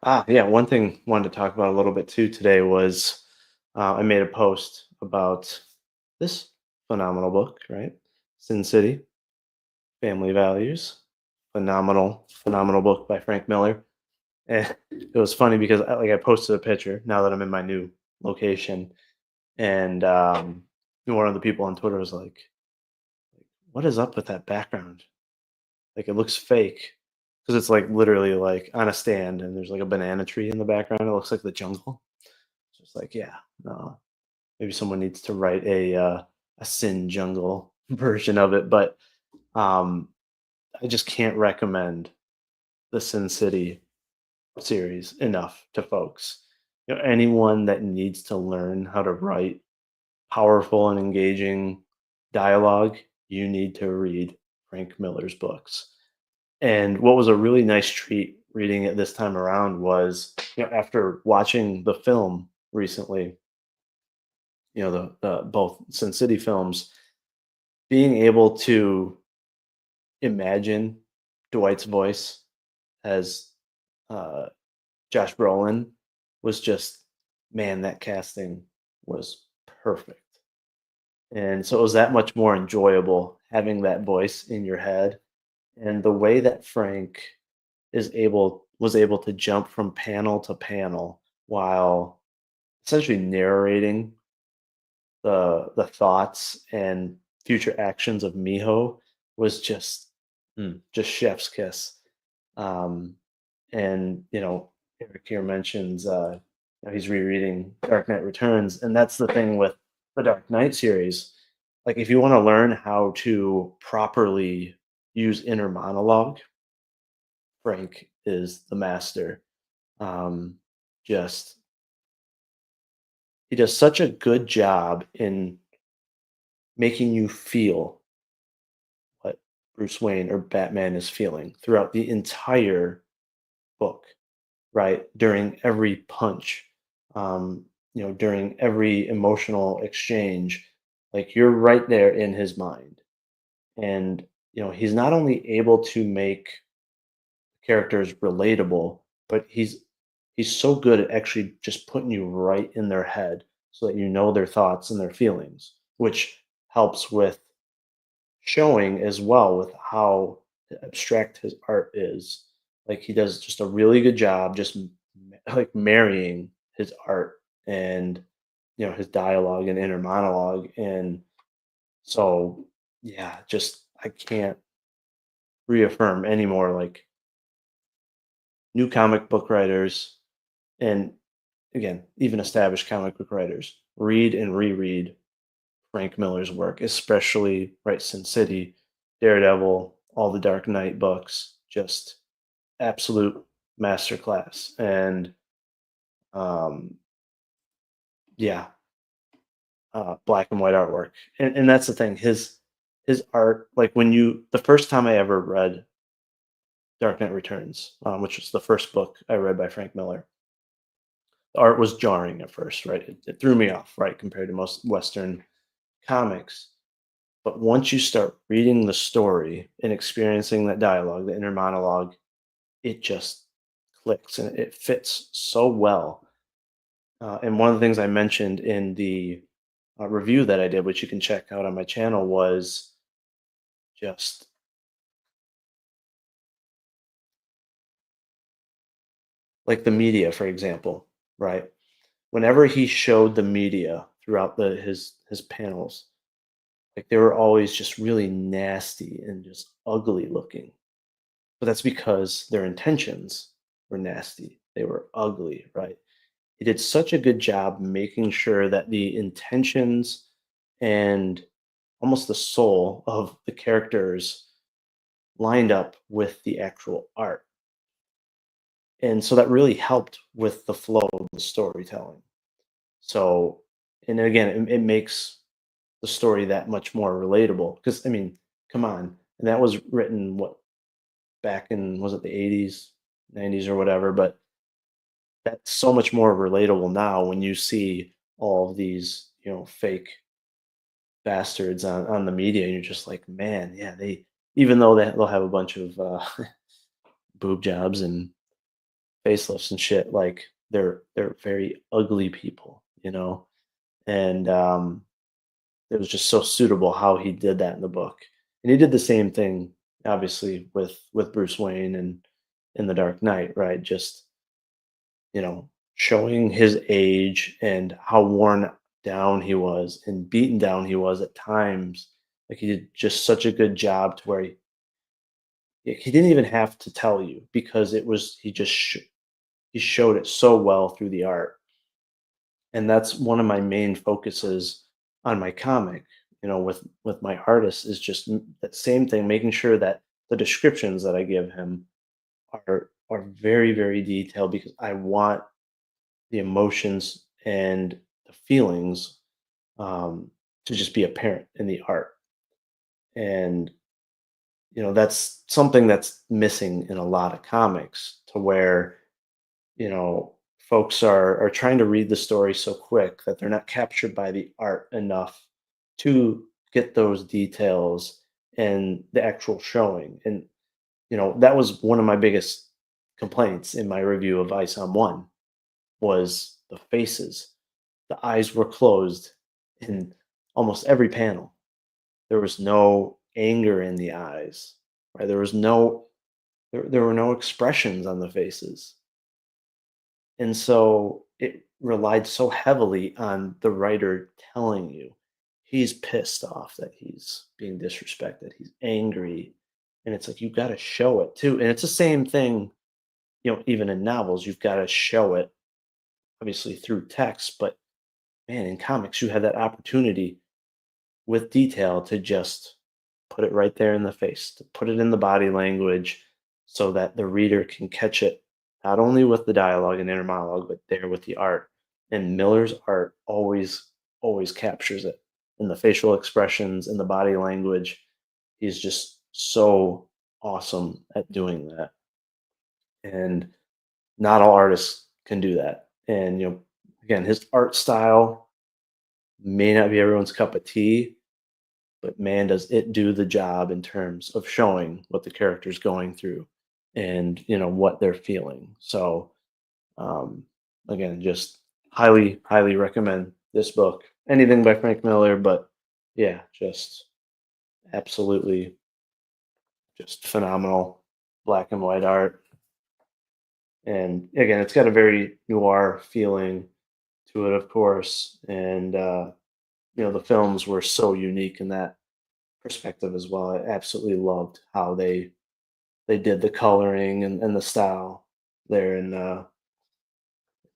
Yeah. One thing I wanted to talk about a little bit too today was I made a post about this phenomenal book, right? Sin City, Family Values. Phenomenal book by Frank Miller. And it was funny because I posted a picture now that I'm in my new location, and one of the people on Twitter was like, "What is up with that background? Like it looks fake." Because it's like literally like on a stand, and there's like a banana tree in the background. It looks like the jungle. So it's like, yeah, no, maybe someone needs to write a Sin Jungle version of it. But um, I just can't recommend the Sin City series enough to folks. Anyone that needs to learn how to write powerful and engaging dialogue, you need to read Frank Miller's books. And what was a really nice treat reading it this time around was, after watching the film recently, the both Sin City films, being able to imagine Dwight's voice as uh, Josh Brolin was just, man, that casting was perfect. And so it was that much more enjoyable having that voice in your head. And the way that Frank was able to jump from panel to panel while essentially narrating the thoughts and future actions of Miho was just chef's kiss. Um, and Eric here mentions he's rereading Dark Knight Returns, and that's the thing with the Dark Knight series. Like, if you want to learn how to properly use inner monologue, Frank is the master. Um, just he does such a good job in making you feel what Bruce Wayne or Batman is feeling throughout the entire book, right? During every punch, during every emotional exchange, like you're right there in his mind. And, he's not only able to make characters relatable, but he's so good at actually just putting you right in their head so that you know their thoughts and their feelings, which helps with showing as well with how abstract his art is. Like he does just a really good job just like marrying his art and his dialogue and inner monologue. And so yeah, just I can't reaffirm anymore, like, new comic book writers, and again, even established comic book writers, read and reread Frank Miller's work, especially right Sin City, Daredevil, all the Dark Knight books, just absolute masterclass. And um, yeah, black and white artwork, and that's the thing. His art, like the first time I ever read Dark Knight Returns, which was the first book I read by Frank Miller, the art was jarring at first, right? It threw me off, right, compared to most Western comics. But once you start reading the story and experiencing that dialogue, the inner monologue, it just clicks and it fits so well. And one of the things I mentioned in the review that I did, which you can check out on my channel, was just like the media, for example, right? Whenever he showed the media throughout his panels, like they were always just really nasty and just ugly looking. But that's because their intentions were nasty. They were ugly, right? He did such a good job making sure that the intentions and almost the soul of the characters lined up with the actual art. And so that really helped with the flow of the storytelling. So, and again, it makes the story that much more relatable. Because, I mean, come on. And that was written, what, back in, was it the 80s, 90s, or whatever? But that's so much more relatable now when you see all of these, fake bastards on the media, and you're just like, man, yeah, even though they'll have a bunch of boob jobs and facelifts and shit, like they're very ugly people, and it was just so suitable how he did that in the book. And he did the same thing, obviously, with Bruce Wayne and in The Dark Knight, right? Just showing his age and how worn down he was and beaten down he was at times. Like he did just such a good job to where he didn't even have to tell you because it was he showed it so well through the art. And that's one of my main focuses on my comic, with my artist is just that same thing, making sure that the descriptions that I give him are very, very detailed because I want the emotions and the feelings to just be apparent in the art. And that's something that's missing in a lot of comics to where folks are trying to read the story so quick that they're not captured by the art enough to get those details and the actual showing. And that was one of my biggest complaints in my review of Ice on One was the faces. The eyes were closed in almost every panel. There was no anger in the eyes, right? There were no expressions on the faces. And so it relied so heavily on the writer telling you he's pissed off that he's being disrespected. He's angry. And it's like you've got to show it too. And it's the same thing, even in novels, you've got to show it obviously through text, but man, in comics you have that opportunity with detail to just put it right there in the face, to put it in the body language so that the reader can catch it not only with the dialogue and inner monologue, but there with the art. And Miller's art always captures it in the facial expressions and the body language. He's just so awesome at doing that. And not all artists can do that. And again, his art style may not be everyone's cup of tea, but man, does it do the job in terms of showing what the character's going through and what they're feeling. So um, again, just highly recommend this book. Anything by Frank Miller, but yeah, just absolutely just phenomenal black and white art. And again, it's got a very noir feeling to it, of course. And the films were so unique in that perspective as well. I absolutely loved how they did the coloring and the style there in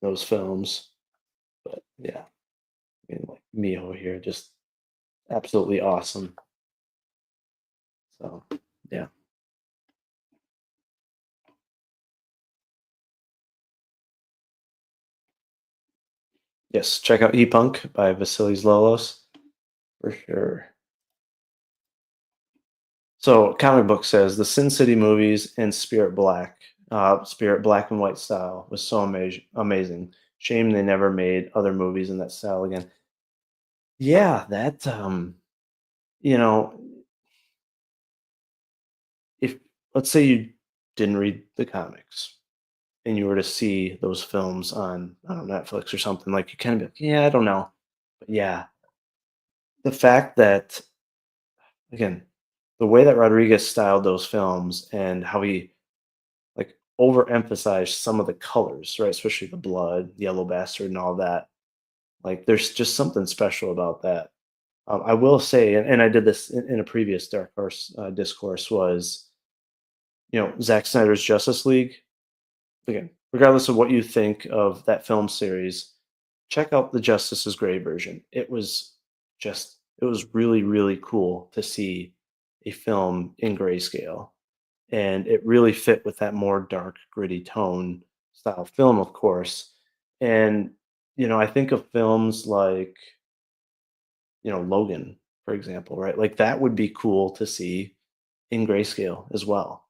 those films. But yeah, I mean, like Miho here, just absolutely awesome. So yeah, yes, check out E-Punk by Vasilis Lolos for sure. So comic book says the Sin City movies and Spirit Black and White style was so amazing. Shame they never made other movies in that style again. Yeah, that you know, if let's say you didn't read the comics and you were to see those films on, I don't know, Netflix or something, like you kind of be like, yeah, I don't know. But yeah, the fact that again, the way that Rodriguez styled those films and how he like overemphasized some of the colors, right? Especially the blood, yellow bastard, and all that. Like, there's just something special about that. I will say, and I did this in a previous Dark Horse discourse, was Zack Snyder's Justice League. Again, regardless of what you think of that film series, check out the Justice is Gray version. It was really, really cool to see a film in grayscale. And it really fit with that more dark, gritty tone style film, of course. And, I think of films like, Logan, for example, right? Like that would be cool to see in grayscale as well.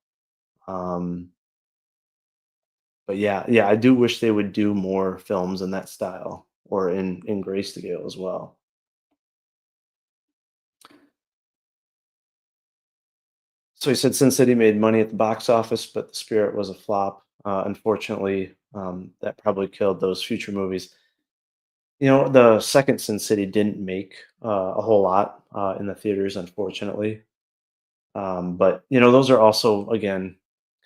Um, But yeah, I do wish they would do more films in that style or in grayscale as well. So he said Sin City made money at the box office, but The Spirit was a flop. Unfortunately, that probably killed those future movies. The second Sin City didn't make a whole lot in the theaters, unfortunately. But those are also again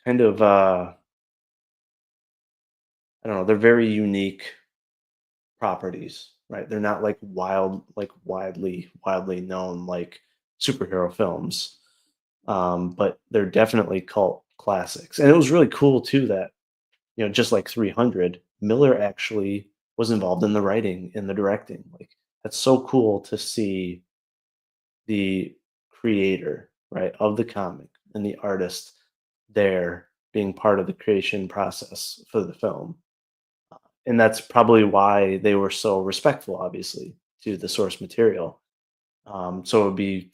kind of I don't know. They're very unique properties, right? They're not like widely known like superhero films, but they're definitely cult classics. And it was really cool too that just like 300, Miller actually was involved in the writing and the directing. Like that's so cool to see the creator, right, of the comic and the artist there being part of the creation process for the film. And that's probably why they were so respectful, obviously, to the source material. So it would be,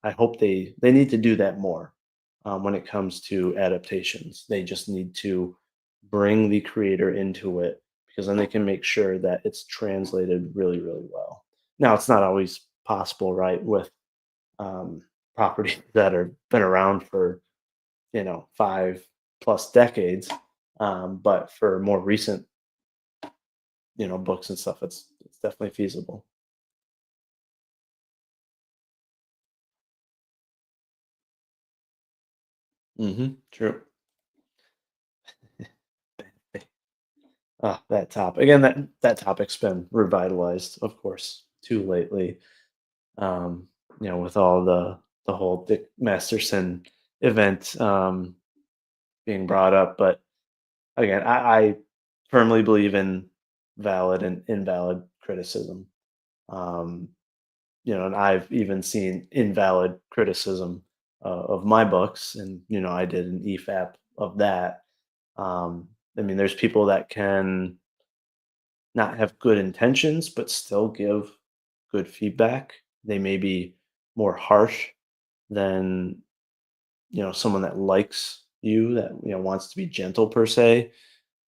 I hope they need to do that more when it comes to adaptations. They just need to bring the creator into it because then they can make sure that it's translated really, really well. Now, it's not always possible, right, with properties that are been around for 5+ decades, but for more recent books and stuff, it's definitely feasible. True. That topic again. That topic's been revitalized, of course, too lately. Um, with all the whole Dick Masterson event being brought up, but again, I firmly believe in valid and invalid criticism. Um, and I've even seen invalid criticism of my books, and I did an EFAP of that. I mean, there's people that can not have good intentions, but still give good feedback. They may be more harsh than someone that likes you, that wants to be gentle per se.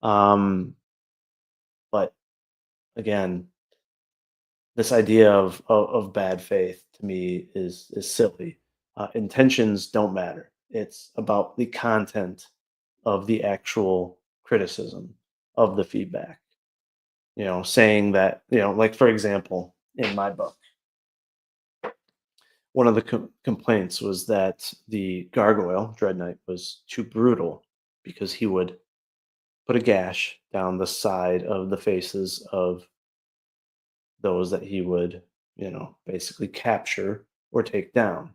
Um, but again, this idea of bad faith to me is silly. Intentions don't matter. It's about the content of the actual criticism of the feedback. Saying that like for example, in my book, one of the complaints was that the gargoyle Dread Knight was too brutal because he would put a gash down the side of the faces of those that he would basically capture or take down.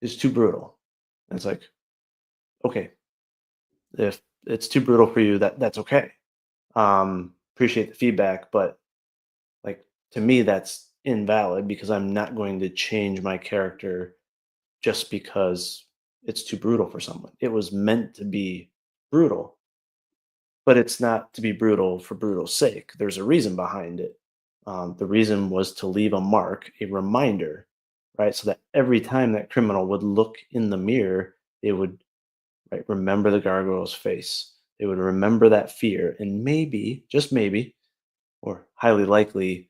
Is too brutal. And it's like, okay, if it's too brutal for you, that's okay. Appreciate the feedback, but like to me, that's invalid because I'm not going to change my character just because it's too brutal for someone. It was meant to be brutal, but it's not to be brutal for brutal's sake. There's a reason behind it. The reason was to leave a mark, a reminder, right? So that every time that criminal would look in the mirror, they would, right, remember the gargoyle's face. They would remember that fear and maybe, just maybe, or highly likely,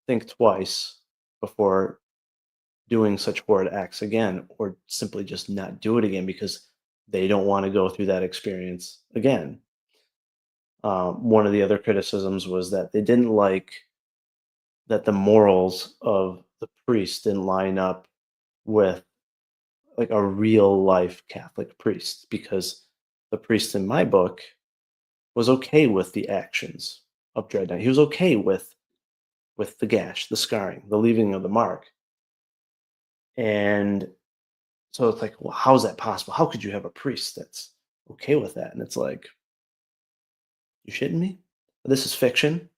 think twice before doing such horrid acts again, or simply just not do it again because they don't want to go through that experience again. One of the other criticisms was that they didn't like that the morals of the priest didn't line up with like a real life Catholic priest because the priest in my book was okay with the actions of Dread Knight. He was okay with the gash, the scarring, the leaving of the mark. And so it's like, well, how is that possible? How could you have a priest that's okay with that? And it's like, you shitting me? This is fiction.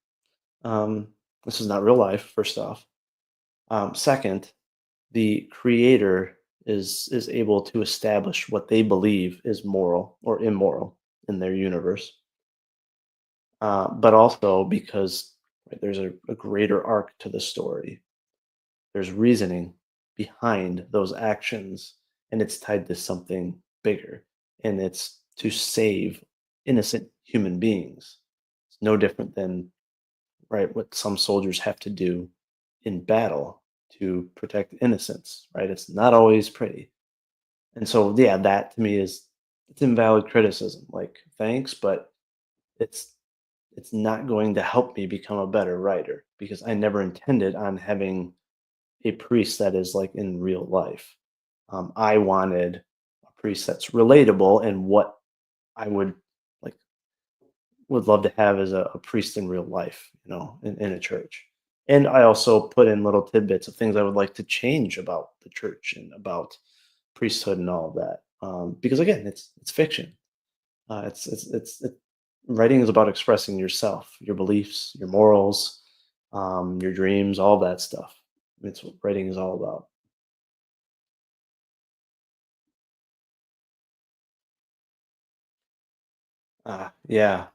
Um, this is not real life, first off. Second, the creator is able to establish what they believe is moral or immoral in their universe, but also because right, there's a greater arc to the story. There's reasoning behind those actions, and it's tied to something bigger, and it's to save innocent human beings. It's no different than right what some soldiers have to do in battle to protect innocence, right? It's not always pretty. And so yeah, that to me is it's invalid criticism. Like, thanks, but it's it's not going to help me become a better writer because I never intended on having a priest that is like in real life. I wanted a priest that's relatable and what I like would love to have as a priest in real life, in a church. And I also put in little tidbits of things I would like to change about the church and about priesthood and all of that. Because again, it's fiction. Writing is about expressing yourself, your beliefs, your morals, your dreams, all that stuff. It's what writing is all about. Yeah,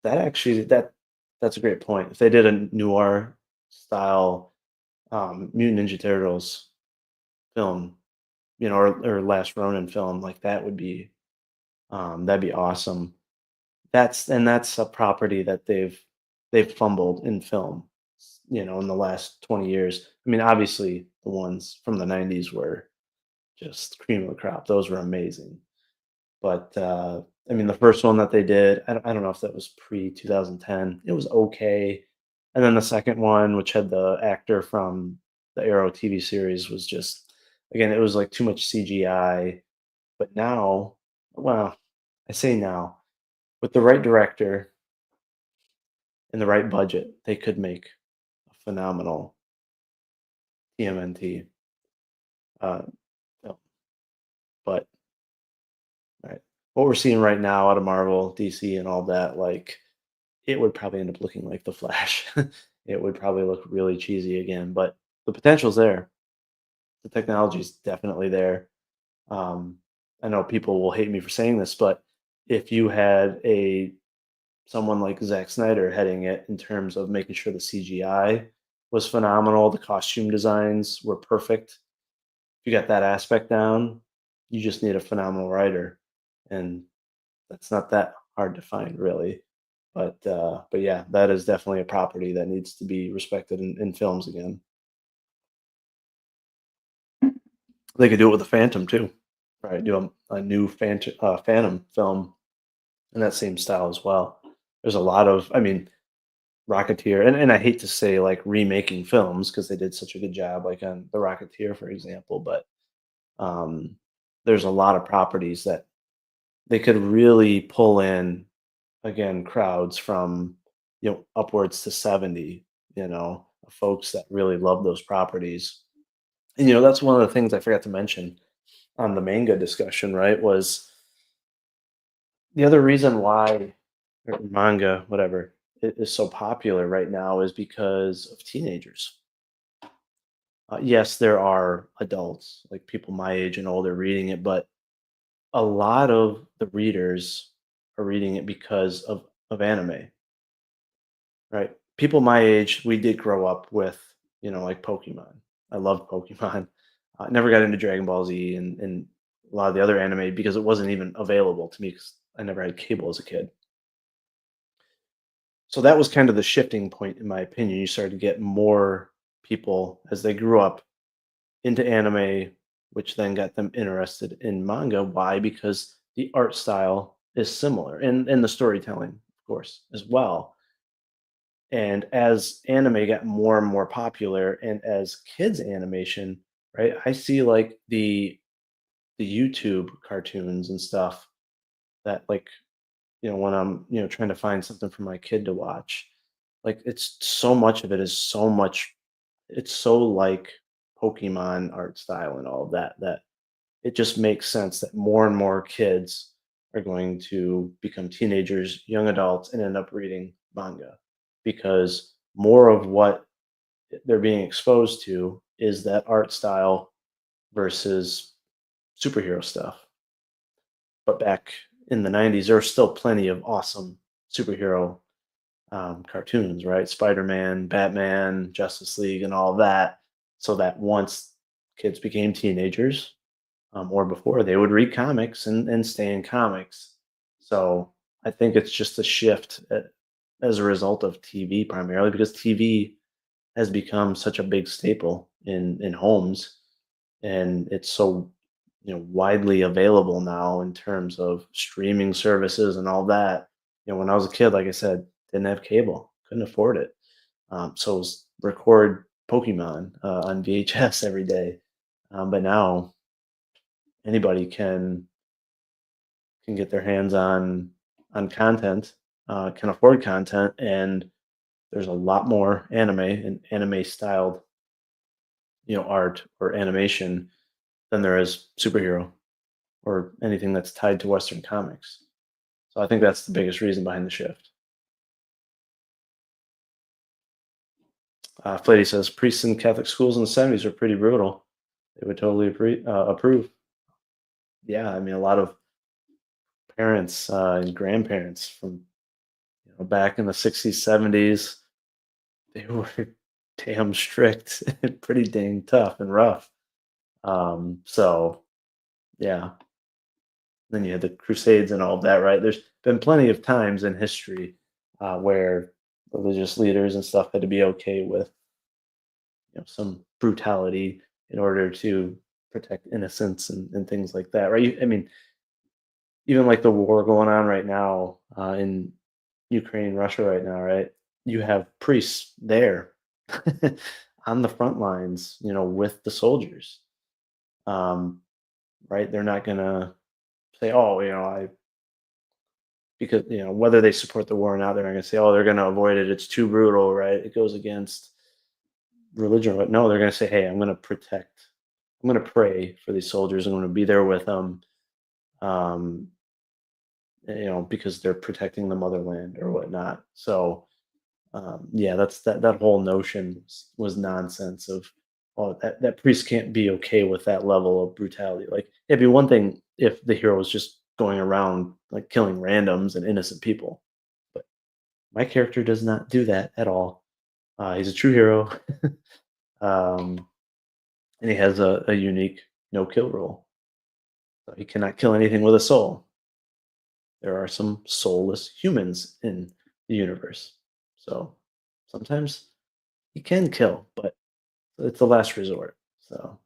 that's a great point. If they did a noir style Mutant Ninja Turtles film, or Last Ronin film, like that would be that'd be awesome. That's a property that they've fumbled in film, in the last 20 years. I mean, obviously the ones from the 90s were just cream of the crop. Those were amazing. But I mean, the first one that they did, I don't know if that was pre 2010. It was okay. And then the second one, which had the actor from the Arrow TV series, was just, again, it was like too much CGI. But now, well, I say now, with the right director and the right budget, they could make a phenomenal TMNT uh, film. But right, what we're seeing right now out of Marvel, DC, and all that, like it would probably end up looking like The Flash. It would probably look really cheesy again, but the potential's there. The technology's definitely there. Um, I know people will hate me for saying this, but if you had a someone like Zack Snyder heading it in terms of making sure the CGI was phenomenal, the costume designs were perfect. If you got that aspect down, you just need a phenomenal writer, and that's not that hard to find, really. But yeah, that is definitely a property that needs to be respected in films again. They could do it with the Phantom too, right? Do a new Phantom film in that same style as well. There's a lot of, I mean, Rocketeer, and I hate to say like remaking films because they did such a good job, like on the Rocketeer, for example. But um, there's a lot of properties that they could really pull in again crowds from upwards to 70, folks that really love those properties. And that's one of the things I forgot to mention on the manga discussion, right? Was the other reason why, or manga, whatever, it is so popular right now is because of teenagers. Yes, there are adults, like people my age and older, reading it, but a lot of the readers are reading it because of anime, right? People my age, we did grow up with, like Pokemon. I loved Pokemon. Never got into Dragon Ball Z and a lot of the other anime because it wasn't even available to me because I never had cable as a kid. So that was kind of the shifting point, in my opinion. You started to get more people as they grew up into anime, which then got them interested in manga. Why? Because the art style is similar and the storytelling, of course, as well. And as anime got more and more popular, and as kids animation, right, I see like the YouTube cartoons and stuff that like when I'm trying to find something for my kid to watch, like it's so much of it is so much, it's so like Pokemon art style and all of that, that it just makes sense that more and more kids are going to become teenagers, young adults, and end up reading manga because more of what they're being exposed to is that art style versus superhero stuff. But back in the 90s, there were still plenty of awesome superhero cartoons, right? Spider-Man, Batman, Justice League, and all that. So that once kids became teenagers, or before, they would read comics and stay in comics. So I think it's just a shift as a result of TV primarily because TV has become such a big staple in homes, and it's so widely available now in terms of streaming services and all that. When I was a kid, like I said, didn't have cable, couldn't afford it. So it was record Pokemon on VHS every day. But now anybody can get their hands on content, can afford content, and there's a lot more anime and anime styled art or animation than there is superhero or anything that's tied to Western comics. So I think that's the biggest reason behind the shift. Flatty says priests in Catholic schools in the '70s are pretty brutal. They would totally approve. Yeah, I mean, a lot of parents and grandparents from back in the '60s, '70s, they were damn strict, and pretty dang tough and rough. So yeah, then you had the Crusades and all of that, right? There's been plenty of times in history where religious leaders and stuff had to be okay with some brutality in order to protect innocence and things like that, right? I mean, even like the war going on right now in Ukraine, Russia right now, right? You have priests there on the front lines, with the soldiers. Um, right? They're not gonna say, "Oh, I," because whether they support the war or not, they're not gonna say, "Oh, they're gonna avoid it. It's too brutal," right? It goes against religion, but no, they're gonna say, "Hey, I'm gonna protect. I'm gonna pray for these soldiers. I'm gonna be there with them." Um, because they're protecting the motherland or whatnot. So yeah, that whole notion was nonsense of, oh, that priest can't be okay with that level of brutality. Like it'd be one thing if the hero was just going around like killing randoms and innocent people, but my character does not do that at all. He's a true hero, um, and he has a unique no kill rule. So he cannot kill anything with a soul. There are some soulless humans in the universe, so sometimes he can kill, but it's the last resort. So,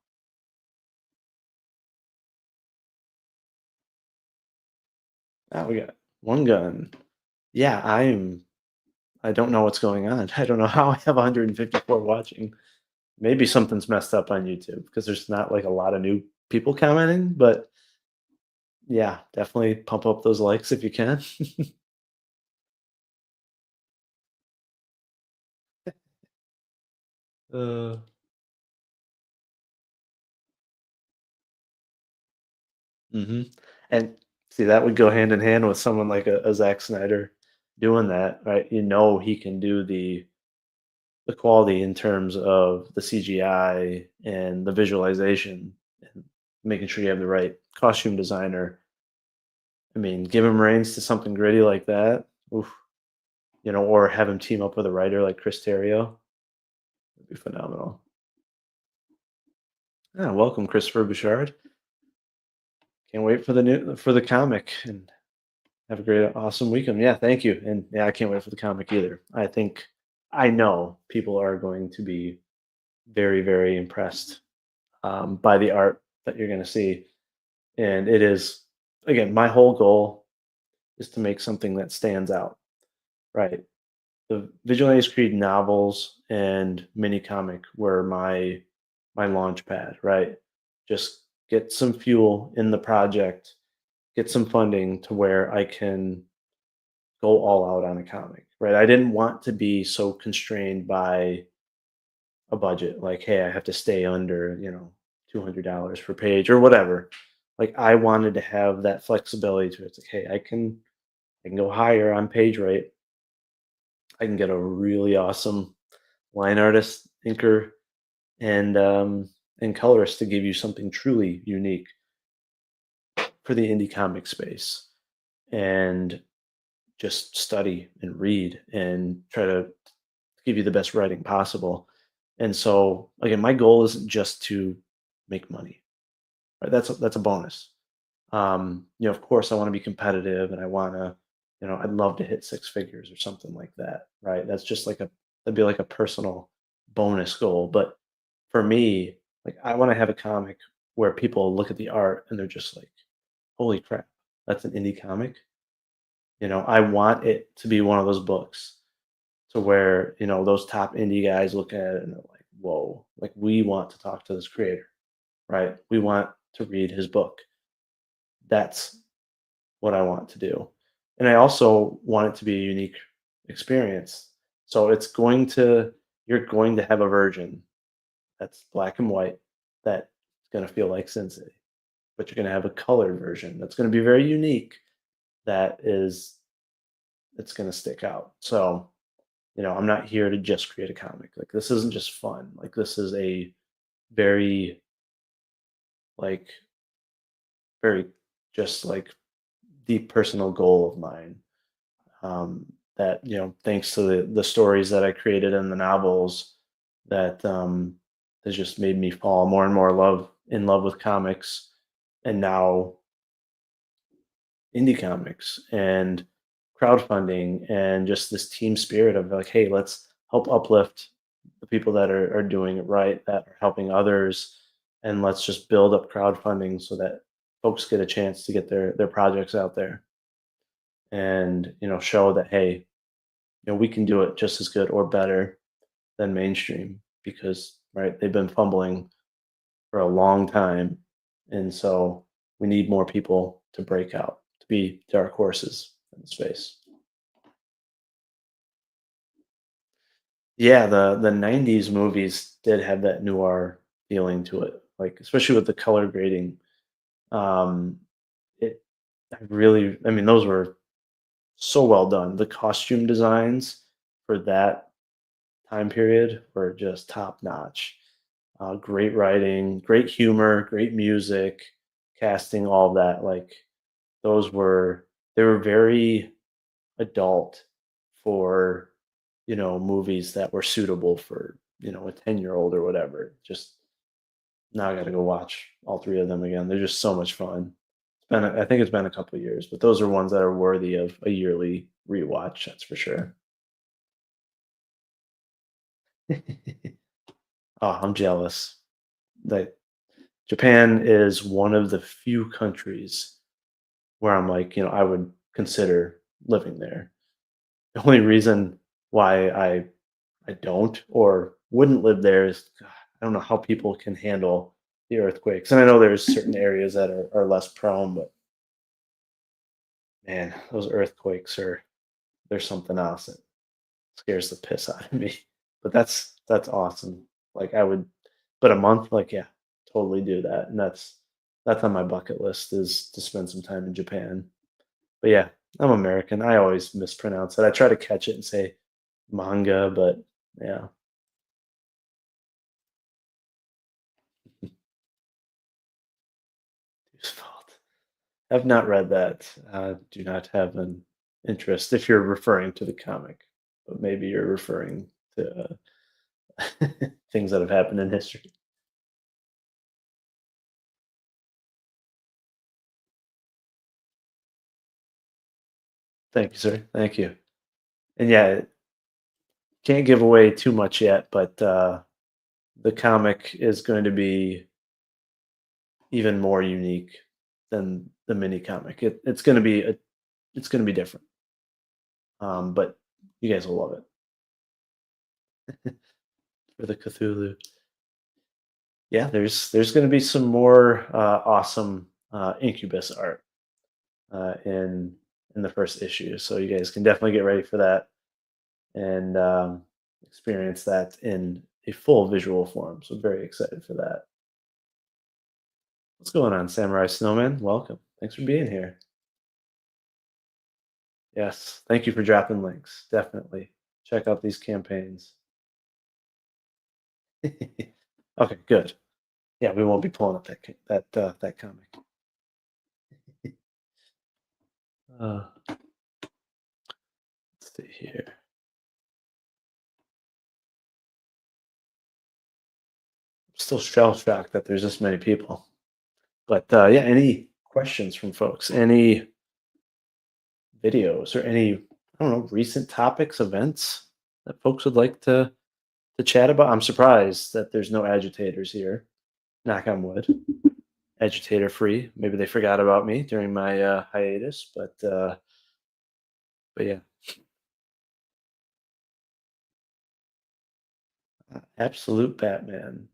we got one gun. Yeah, I don't know what's going on. I don't know how I have 154 watching. Maybe something's messed up on YouTube because there's not like a lot of new people commenting, but yeah, definitely pump up those likes if you can. uh, mhm. And see, that would go hand in hand with someone like a Zack Snyder doing that, right? He can do the quality in terms of the CGI and the visualization and making sure you have the right costume designer. I mean, give him reins to something gritty like that. Oof, or have him team up with a writer like Chris Terrio. Would be phenomenal. Yeah, welcome, Christopher Bouchard. Can't wait for the comic and have a great, awesome weekend. Yeah, thank you. And yeah, I can't wait for the comic either. I know people are going to be very, very impressed by the art that you're going to see. And it is, again, my whole goal is to make something that stands out, right? The Vigilantes Creed novels and mini comic were my launch pad, right? Just get some fuel in the project, get some funding to where I can go all out on a comic, right? I didn't want to be so constrained by a budget, like, hey, I have to stay under, $200 per page or whatever. Like I wanted to have that flexibility to it. It's like, hey, I can go higher on page rate. I can get a really awesome line artist, inker, and colorist to give you something truly unique for the indie comic space. And just study and read and try to give you the best writing possible. And so again, my goal isn't just to make money. Right? That's a bonus. Of course, I want to be competitive, and I want to, I'd love to hit six figures or something like that. Right? That's just that'd be like a personal bonus goal. But for me, like I want to have a comic where people look at the art and they're just like, "Holy crap, that's an indie comic." I want it to be one of those books to where, those top indie guys look at it and they're like, "Whoa, like we want to talk to this creator, right? We want to read his book." That's what I want to do. And I also want it to be a unique experience. So you're going to have a version that's black and white that's going to feel like Sin City, but you're going to have a colored version that's going to be very unique that is it's going to stick out. So, I'm not here to just create a comic. Like this isn't just fun. Like this is a very like very just like deep personal goal of mine. That thanks to the stories that I created in the novels, that has just made me fall more and more in love with comics, and now indie comics and crowdfunding and just this team spirit of like, hey, let's help uplift the people that are doing it right, that are helping others, and let's just build up crowdfunding so that folks get a chance to get their projects out there and show that, hey, we can do it just as good or better than mainstream because right they've been fumbling for a long time, and so we need more people to break out to be dark horses in the space. Yeah, the 90s movies did have that noir feeling to it, like especially with the color grading. um it I mean, those were so well done. The costume designs for that time period were just top notch. Great writing, great humor, great music, casting, all of that. Like those were they were very adult for movies that were suitable for a 10-year old or whatever. Just now I got to go watch all three of them again. They're just so much fun. I think it's been a couple of years, but those are ones that are worthy of a yearly rewatch. That's for sure. Oh, I'm jealous. That Japan is one of the few countries where I'm like, I would consider living there. The only reason why I don't or wouldn't live there is God, I don't know how people can handle the earthquakes. And I know there's certain areas that are less prone, but man, those earthquakes are there's something else that scares the piss out of me. But that's awesome. Like I would, but a month, like yeah, totally do that. And that's on my bucket list is to spend some time in Japan. But yeah, I'm American. I always mispronounce it. I try to catch it and say manga, but yeah, whose fault? I've not read that. Do not have an interest if you're referring to the comic, but maybe you're referring to things that have happened in history. Thank you, sir. Thank you. And yeah, can't give away too much yet, but the comic is going to be even more unique than the mini comic. It's going to be different. But you guys will love it for the Cthulhu. Yeah, there's going to be some more awesome Incubus art in the first issue, so you guys can definitely get ready for that and experience that in a full visual form. So very excited for that. What's going on, Samurai Snowman? Welcome. Thanks for being here. Yes, thank you for dropping links. Definitely check out these campaigns. Okay, good. Yeah, we won't be pulling up that comic. Let's see here. Still shell shocked that there's this many people. But yeah, any questions from folks? Any videos or any I don't know recent topics, events that folks would like to chat about? I'm surprised that there's no agitators here. Knock on wood. agitator free. Maybe they forgot about me during my hiatus, but yeah, absolute Batman.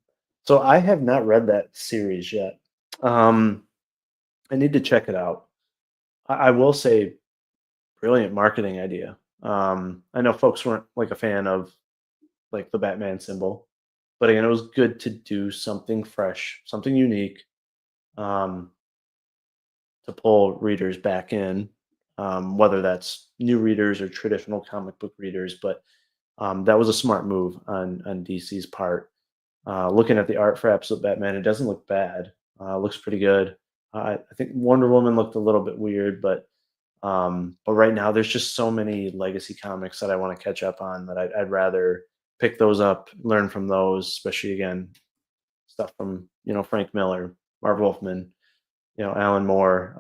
So I have not read that series yet. Um, I need to check it out. I will say, brilliant marketing idea. I know folks weren't like a fan of like the Batman symbol, but again, it was good to do something fresh, something unique, um, to pull readers back in, whether that's new readers or traditional comic book readers. But that was a smart move on DC's part. Looking at the art for Absolute Batman, it doesn't look bad. Looks pretty good. I think Wonder Woman looked a little bit weird, but right now there's just so many legacy comics that I want to catch up on that I'd rather pick those up, learn from those, especially again stuff from Frank Miller, Marv Wolfman, Alan Moore,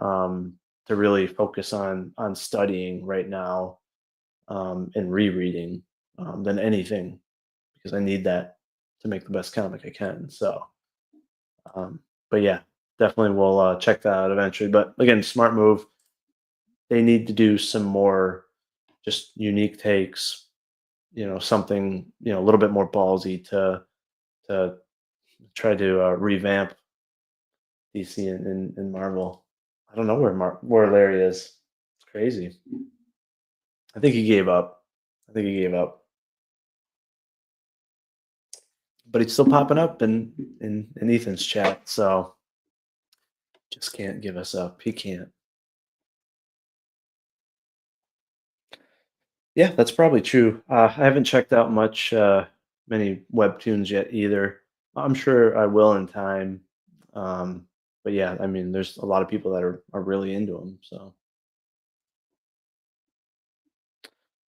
to really focus on studying right now, and rereading, than anything, because I need that to make the best comic I can. So, um, but yeah, definitely we'll check that out eventually. But again, smart move. They need to do some more just unique takes. Something a little bit more ballsy to try to revamp DC and Marvel. I don't know where Larry is. It's crazy. I think he gave up. I think he gave up, but he's still popping up in Ethan's chat. So just can't give us up. He can't. Yeah, that's probably true. I haven't checked out many webtoons yet either. I'm sure I will in time. But yeah, I mean, there's a lot of people that are really into them. So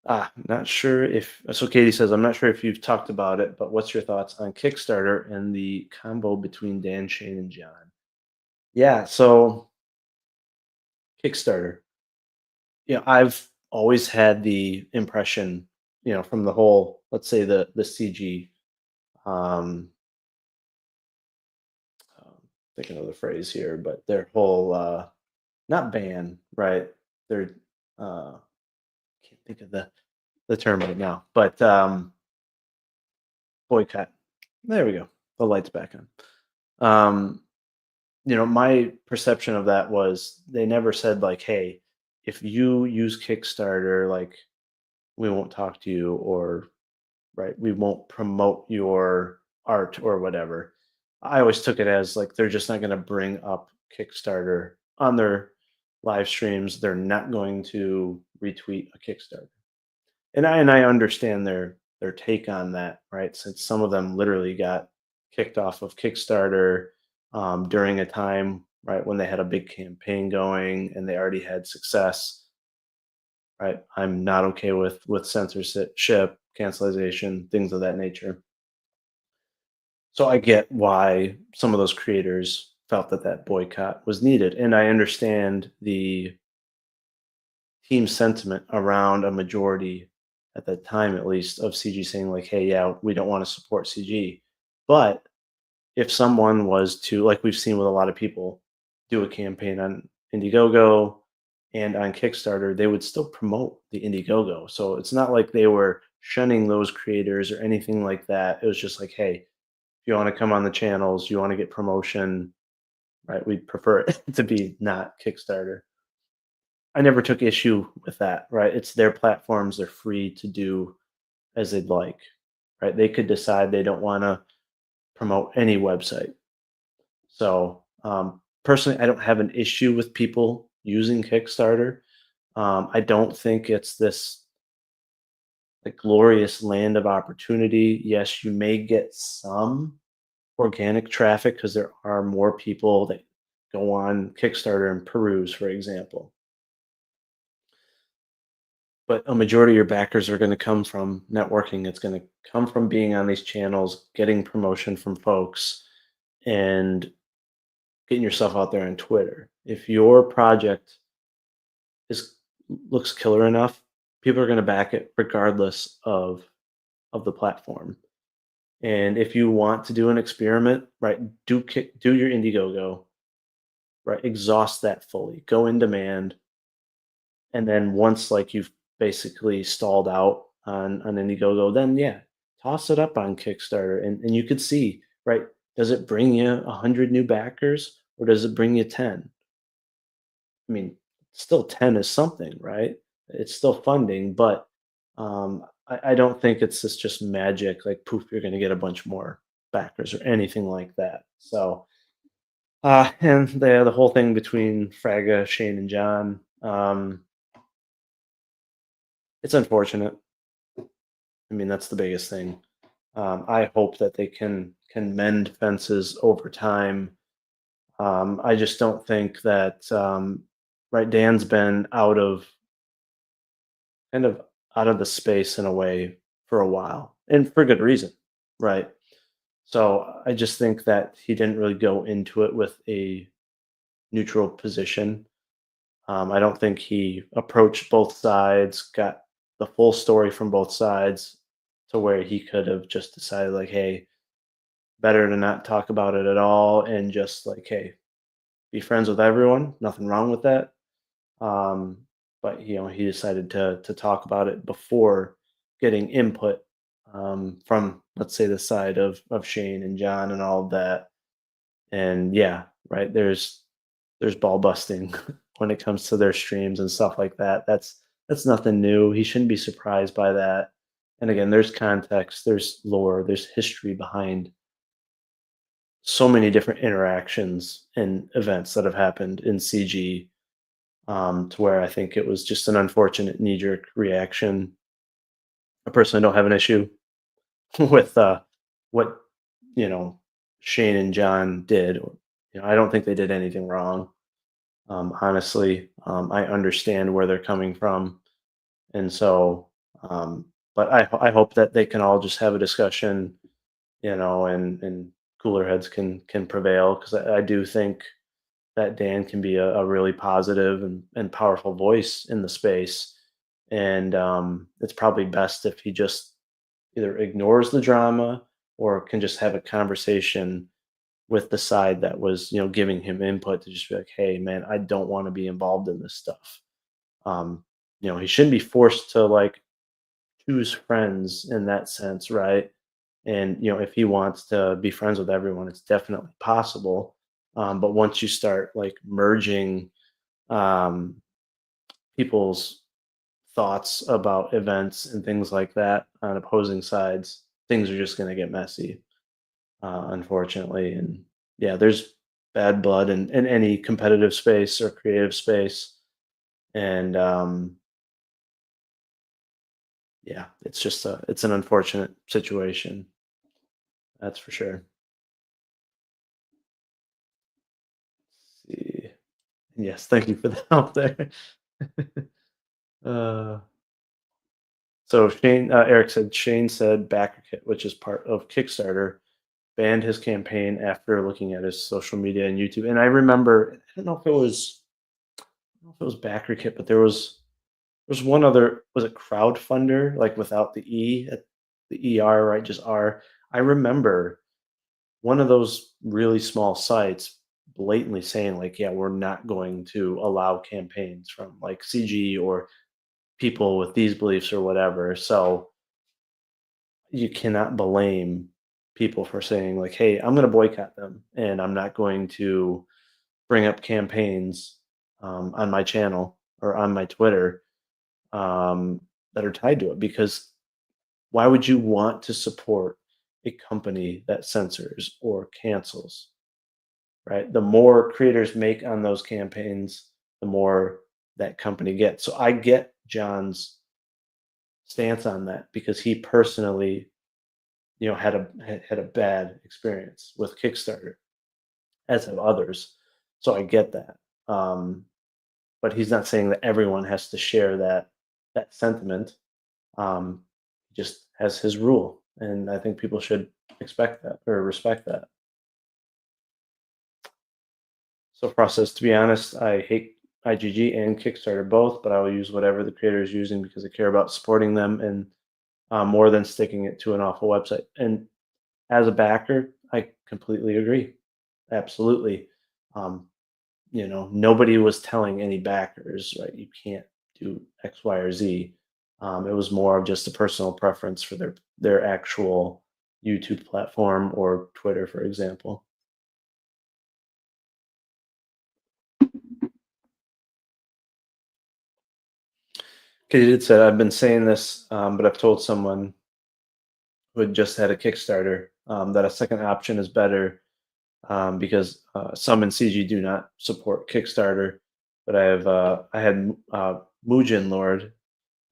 not sure if so. Katie says, I'm not sure if you've talked about it, but what's your thoughts on Kickstarter and the combo between Dan, Shane, and John? Yeah, so Kickstarter. I've always had the impression, from the whole, let's say the CG, um, thinking of the phrase here, but their whole not ban, right? Their can't think of the term right now, but boycott. There we go. The light's back on. Um, my perception of that was they never said like, "Hey, if you use Kickstarter, like we won't talk to you," or right, we won't promote your art or whatever. I always took it as like they're just not going to bring up Kickstarter on their live streams. They're not going to retweet a Kickstarter. And I understand their take on that, right? Since some of them literally got kicked off of Kickstarter, during a time, right, when they had a big campaign going and they already had success, right? I'm not okay with censorship, cancellation, things of that nature. So I get why some of those creators felt that that boycott was needed, and I understand the team sentiment around a majority at that time, at least, of CG saying like, "Hey, yeah, we don't want to support CG." But if someone was to, like we've seen with a lot of people, do a campaign on Indiegogo and on Kickstarter, they would still promote the Indiegogo. So it's not like they were shunning those creators or anything like that. It was just like, hey, if you want to come on the channels, you want to get promotion, right? We'd prefer it to be not Kickstarter. I never took issue with that, right? It's their platforms, they're free to do as they'd like, right? They could decide they don't want to promote any website. So, personally, I don't have an issue with people using Kickstarter. I don't think it's this like glorious land of opportunity. Yes, you may get some organic traffic because there are more people that go on Kickstarter and peruse, for example. But a majority of your backers are going to come from networking. It's going to come from being on these channels, getting promotion from folks, and getting yourself out there on Twitter. If your project is looks killer enough, people are going to back it regardless of the platform. And if you want to do an experiment, right, do your Indiegogo, right? Exhaust that fully, go in demand, and then once like you've basically stalled out on Indiegogo, then yeah, toss it up on Kickstarter, and you could see, right? Does it bring you 100 new backers or does it bring you 10? I mean, still 10 is something, right? It's still funding, but I don't think it's just magic, like poof, you're going to get a bunch more backers or anything like that. So, and the whole thing between Fraga, Shane, and John, it's unfortunate. I mean, that's the biggest thing. I hope that they can mend fences over time. I just don't think that right. Dan's been kind of out of the space in a way for a while, and for good reason, right? So I just think that he didn't really go into it with a neutral position. I don't think he approached both sides, got the full story from both sides to where he could have just decided, like, hey, better to not talk about it at all and just like, hey, be friends with everyone. Nothing wrong with that. Um, but he decided to talk about it before getting input from, let's say, the side of Shane and John and all of that. And yeah, right. There's ball busting when it comes to their streams and stuff like that. That's nothing new. He shouldn't be surprised by that. And again, there's context, there's lore, there's history behind so many different interactions and events that have happened in CG, to where I think it was just an unfortunate knee jerk reaction. I personally don't have an issue with what you know Shane and John did. I don't think they did anything wrong. Honestly, I understand where they're coming from, and so, but I hope that they can all just have a discussion, and cooler heads can prevail because I do think that Dan can be a really positive and powerful voice in the space. And it's probably best if he just either ignores the drama or can just have a conversation with the side that was, giving him input to just be like, hey, man, I don't want to be involved in this stuff. Um, he shouldn't be forced to like choose friends in that sense, right? And if he wants to be friends with everyone, it's definitely possible. But once you start like merging um, people's thoughts about events and things like that on opposing sides, things are just going to get messy, unfortunately. And yeah, there's bad blood in any competitive space or creative space. And yeah, it's an unfortunate situation. That's for sure. See. Yes, thank you for the help there. uh, so Eric said Shane said BackerKit, which is part of Kickstarter, banned his campaign after looking at his social media and YouTube. And I remember, I don't know if it was, I don't know if it was BackerKit, but there was one other, was it Crowdfunder, like without the E, the ER, right? Just R. I remember one of those really small sites blatantly saying like, yeah, we're not going to allow campaigns from like CG or people with these beliefs or whatever. So you cannot blame people for saying like, "Hey, I'm going to boycott them, and I'm not going to bring up campaigns on my channel or on my Twitter that are tied to it." Because why would you want to support a company that censors or cancels? Right? The more creators make on those campaigns, the more that company gets. So I get John's stance on that because he personally had a bad experience with Kickstarter, as have others. So I get that. Um, but he's not saying that everyone has to share that sentiment. He just has his rule, and I think people should expect that or respect that. So process, to be honest, I hate IGG and Kickstarter both, but I will use whatever the creator is using because I care about supporting them and more than sticking it to an awful website. And as a backer, I completely agree. Absolutely. Um, nobody was telling any backers, right, you can't do X, Y, or Z. It was more of just a personal preference for their actual YouTube platform or Twitter, for example. Because you did say I've been saying this, but I've told someone who had just had a Kickstarter that a second option is better because some in CG do not support Kickstarter. But I had Muujin Lord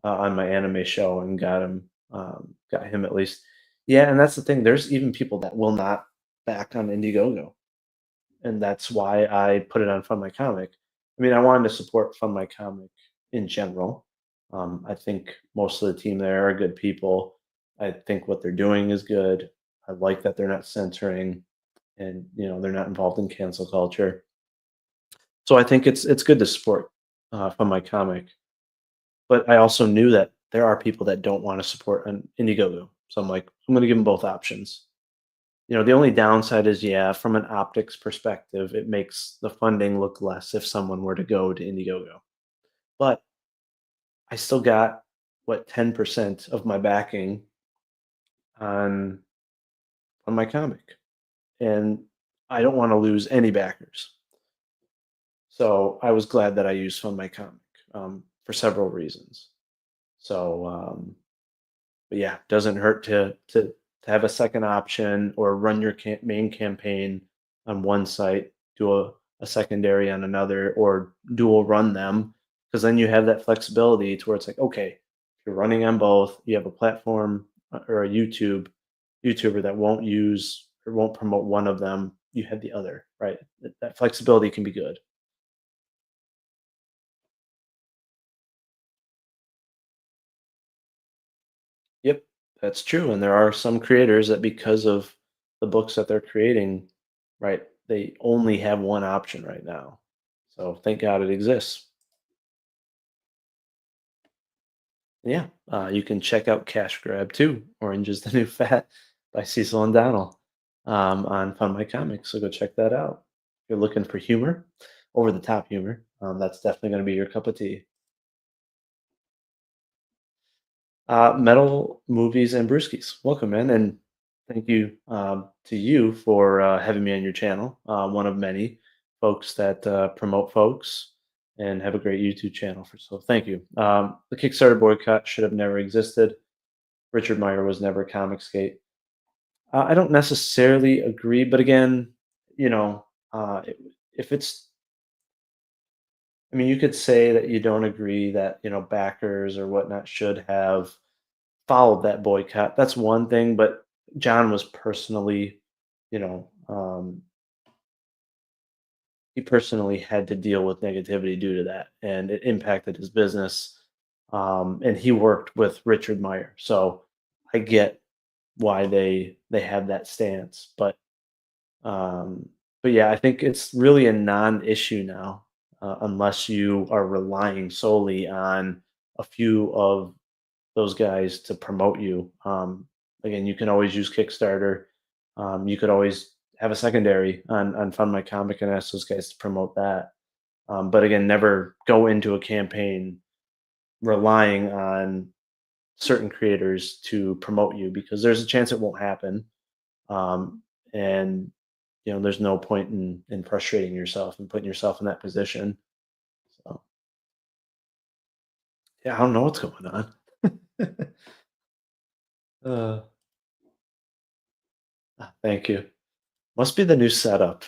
on my anime show and got him at least. Yeah, and that's the thing. There's even people that will not back on Indiegogo, and that's why I put it on Fund My Comic. I mean, I wanted to support Fund My Comic in general. I think most of the team there are good people. I think what they're doing is good. I like that they're not censoring, and they're not involved in cancel culture. So I think it's good to support Fund My Comic. But I also knew that there are people that don't want to support an Indiegogo. So I'm like, I'm going to give them both options. The only downside is, yeah, from an optics perspective, it makes the funding look less if someone were to go to Indiegogo. But I still got what 10% of my backing on on my comic, and I don't want to lose any backers. So I was glad that I used Fund My Comic for several reasons. So but yeah, doesn't hurt to have a second option or run your main campaign on one site, do a secondary on another, or dual run them, because then you have that flexibility to where it's like, okay, if you're running on both, you have a platform or a YouTuber that won't use or won't promote one of them, you have the other, right? That flexibility can be good. Yep, that's true. And there are some creators that because of the books that they're creating, right, they only have one option right now. So thank God it exists. Yeah, you can check out Cash Grab too. Orange is the New Fat by Cecil and Donald on Fun My Comics. So go check that out. If you're looking for humor, over the top humor, that's definitely going to be your cup of tea. Metal movies and brewskis. Welcome, man, and thank you to you for having me on your channel. One of many folks that promote folks and have a great YouTube channel. So thank you. The Kickstarter boycott should have never existed. Richard Meyer was never Comicsgate. I don't necessarily agree, but again, you know, if it's, I mean, you could say that you don't agree that backers or whatnot should have followed that boycott. That's one thing, but John was personally, you know, he personally had to deal with negativity due to that, and it impacted his business. And he worked with Richard Meyer, so I get why they have that stance. Um, but yeah, I think it's really a non-issue now, unless you are relying solely on a few of those guys to promote you. Again, you can always use Kickstarter. You could always have a secondary on Fund My Comic and ask those guys to promote that. But again, never go into a campaign relying on certain creators to promote you because there's a chance it won't happen. Um, and there's no point in frustrating yourself and putting yourself in that position. So yeah, I don't know what's going on. uh, Thank you. Must be the new setup.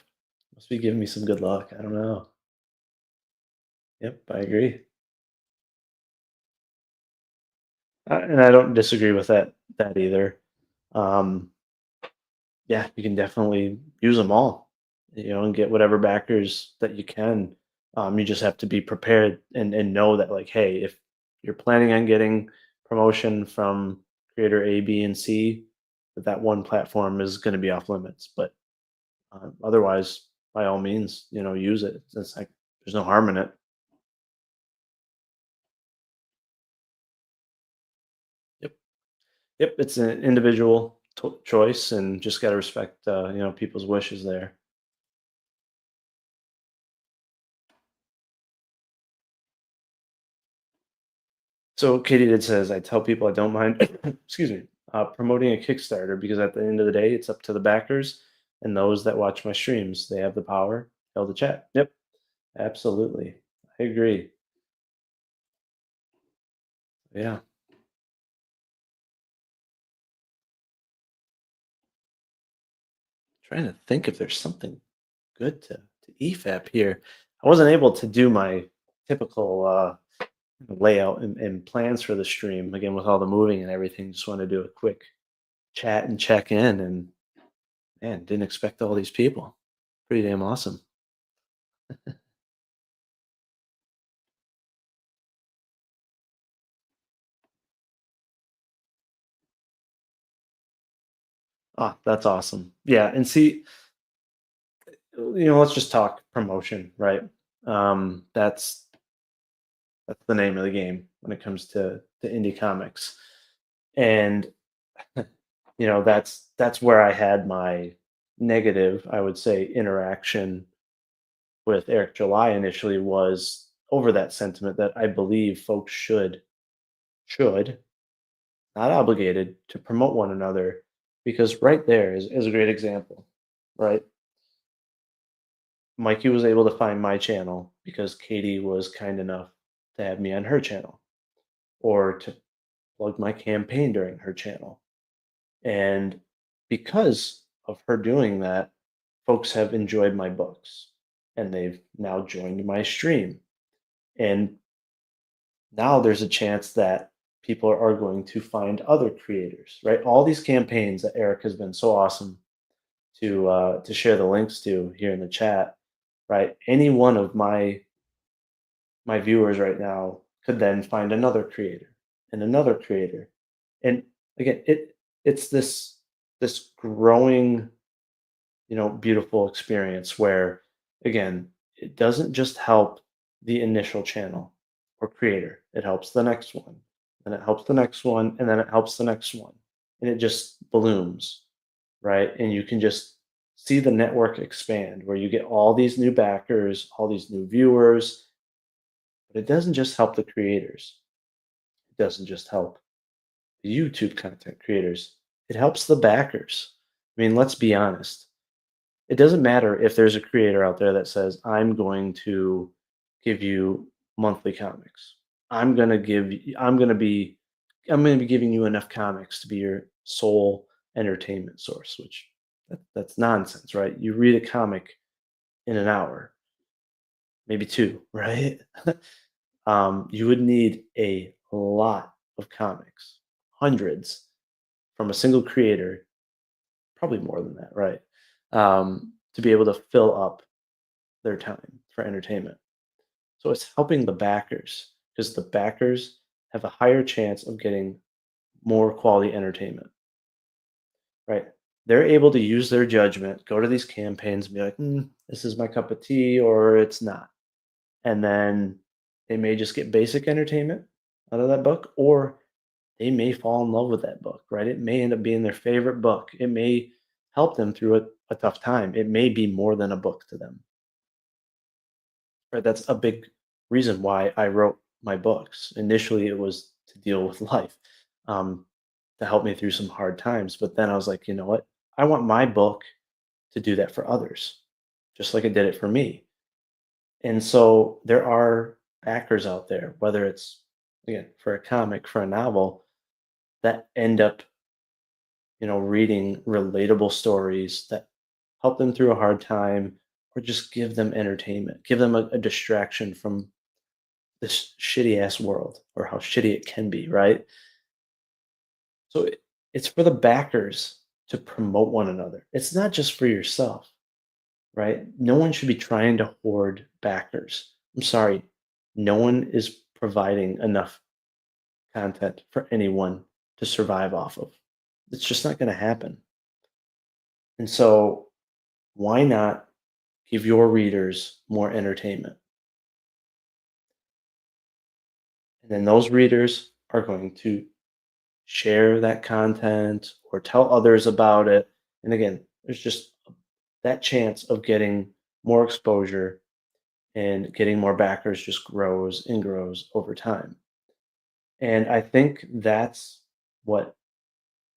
Must be giving me some good luck. I don't know. Yep, I agree. And I don't disagree with that either. Um, yeah, you can definitely use them all, and get whatever backers that you can. You just have to be prepared and know that like, hey, if you're planning on getting promotion from creator A, B, and C, that one platform is going to be off limits. But otherwise, by all means, use it. It's like there's no harm in it. Yep. Yep, it's an individual choice, and just got to respect, people's wishes there. So Katie did says, I tell people I don't mind, excuse me, promoting a Kickstarter because at the end of the day, it's up to the backers and those that watch my streams. They have the power, tell the chat. Yep, absolutely. I agree. Yeah. Trying to think if there's something good to EFAP here. I wasn't able to do my typical layout and plans for the stream again with all the moving and everything. Just want to do a quick chat and check in, and man, didn't expect all these people. Pretty damn awesome. Ah, that's awesome. Yeah, and see, let's just talk promotion, right? That's the name of the game when it comes to indie comics, and that's where I had my negative, I would say, interaction with Eric July initially was over that sentiment that I believe folks should not obligated to promote one another because right there is a great example, right? Mikey was able to find my channel because Katie was kind enough to have me on her channel or to plug my campaign during her channel. And because of her doing that, folks have enjoyed my books and they've now joined my stream. And now there's a chance that people are going to find other creators, right? All these campaigns that Eric has been so awesome to share the links to here in the chat, right? Any one of my viewers right now could then find another creator and another creator. And again, it's this growing, beautiful experience where again, it doesn't just help the initial channel or creator. It helps the next one, and it helps the next one, and then it helps the next one. And it just blooms, right? And you can just see the network expand where you get all these new backers, all these new viewers, but it doesn't just help the creators. It doesn't just help the YouTube content creators. It helps the backers. I mean, let's be honest. It doesn't matter if there's a creator out there that says, I'm going to give you monthly comics. I'm going to be giving you enough comics to be your sole entertainment source, which that's nonsense, right? You read a comic in an hour, maybe two, right? You would need a lot of comics, hundreds from a single creator, probably more than that, right? To be able to fill up their time for entertainment. So it's helping the backers because the backers have a higher chance of getting more quality entertainment, right? They're able to use their judgment, go to these campaigns and be like, this is my cup of tea or it's not. And then they may just get basic entertainment out of that book, or they may fall in love with that book, right? It may end up being their favorite book. It may help them through a tough time. It may be more than a book to them. Right, that's a big reason why I wrote my books. Initially, it was to deal with life, um, to help me through some hard times. But then I was like, you know what? I want my book to do that for others, just like it did it for me. And so there are backers out there, whether it's again for a comic, for a novel, that end up, reading relatable stories that help them through a hard time, or just give them entertainment, give them a distraction from this shitty ass world or how shitty it can be, right? So it's for the backers to promote one another. It's not just for yourself, right? No one should be trying to hoard backers. I'm sorry, no one is providing enough content for anyone to survive off of. It's just not going to happen. And so, why not give your readers more entertainment? And then those readers are going to share that content or tell others about it. And again, there's just that chance of getting more exposure and getting more backers just grows and grows over time. And I think that's what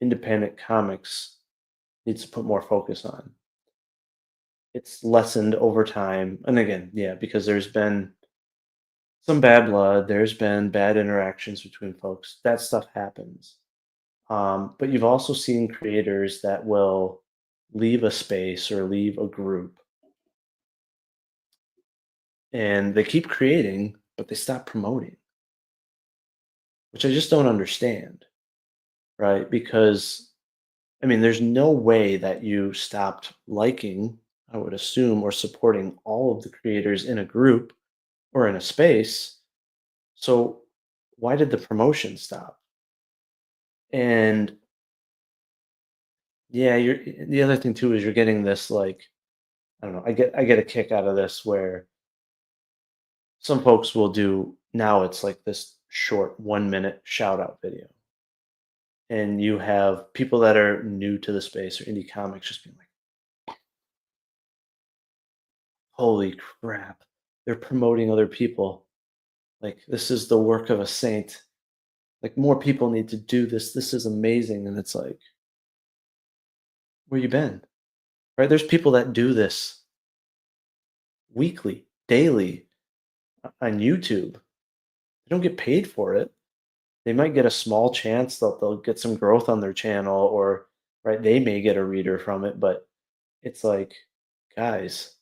independent comics needs to put more focus on. It's lessened over time. And again, yeah, because there's been some bad blood, there's been bad interactions between folks. That stuff happens. But you've also seen creators that will leave a space or leave a group and they keep creating, but they stop promoting, which I just don't understand, right? Because I mean, there's no way that you stopped liking, I would assume, or supporting all of the creators in a group or in a space. So why did the promotion stop? And yeah, you're the other thing too is you're getting this like I don't know, I get a kick out of this where some folks will do now it's like this short 1 minute shout out video. And you have people that are new to the space or indie comics just being like, holy crap, they're promoting other people. Like, this is the work of a saint. Like, more people need to do this. This is amazing. And it's like, where you been? Right? There's people that do this weekly, daily on YouTube. They don't get paid for it. They might get a small chance that they'll get some growth on their channel or right, they may get a reader from it, but it's like, guys,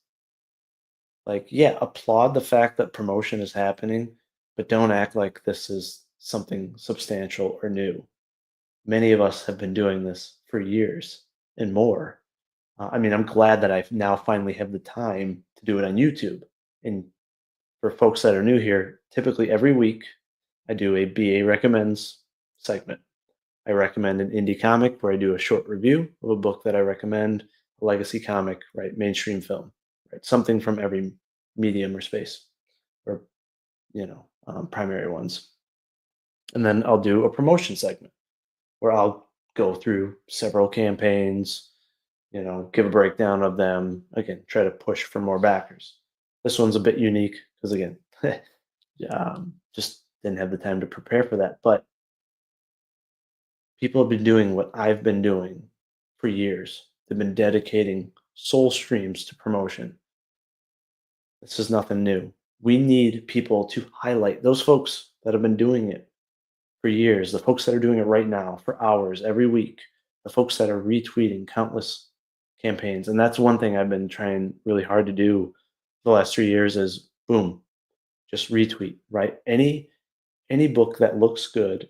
like, yeah, applaud the fact that promotion is happening, but don't act like this is something substantial or new. Many of us have been doing this for years and more. I mean, I'm glad that I now finally have the time to do it on YouTube. And for folks that are new here, typically every week I do a BA recommends segment. I recommend an indie comic where I do a short review of a book that I recommend, a legacy comic, right? Mainstream film, right? Something from every medium or space or, primary ones. And then I'll do a promotion segment where I'll go through several campaigns, give a breakdown of them. Again, try to push for more backers. This one's a bit unique because, again, just didn't have the time to prepare for that. But people have been doing what I've been doing for years. They've been dedicating soul streams to promotion. This is nothing new. We need people to highlight those folks that have been doing it for years, the folks that are doing it right now for hours every week, the folks that are retweeting countless campaigns. And that's one thing I've been trying really hard to do the last 3 years is boom, just retweet, right? Any book that looks good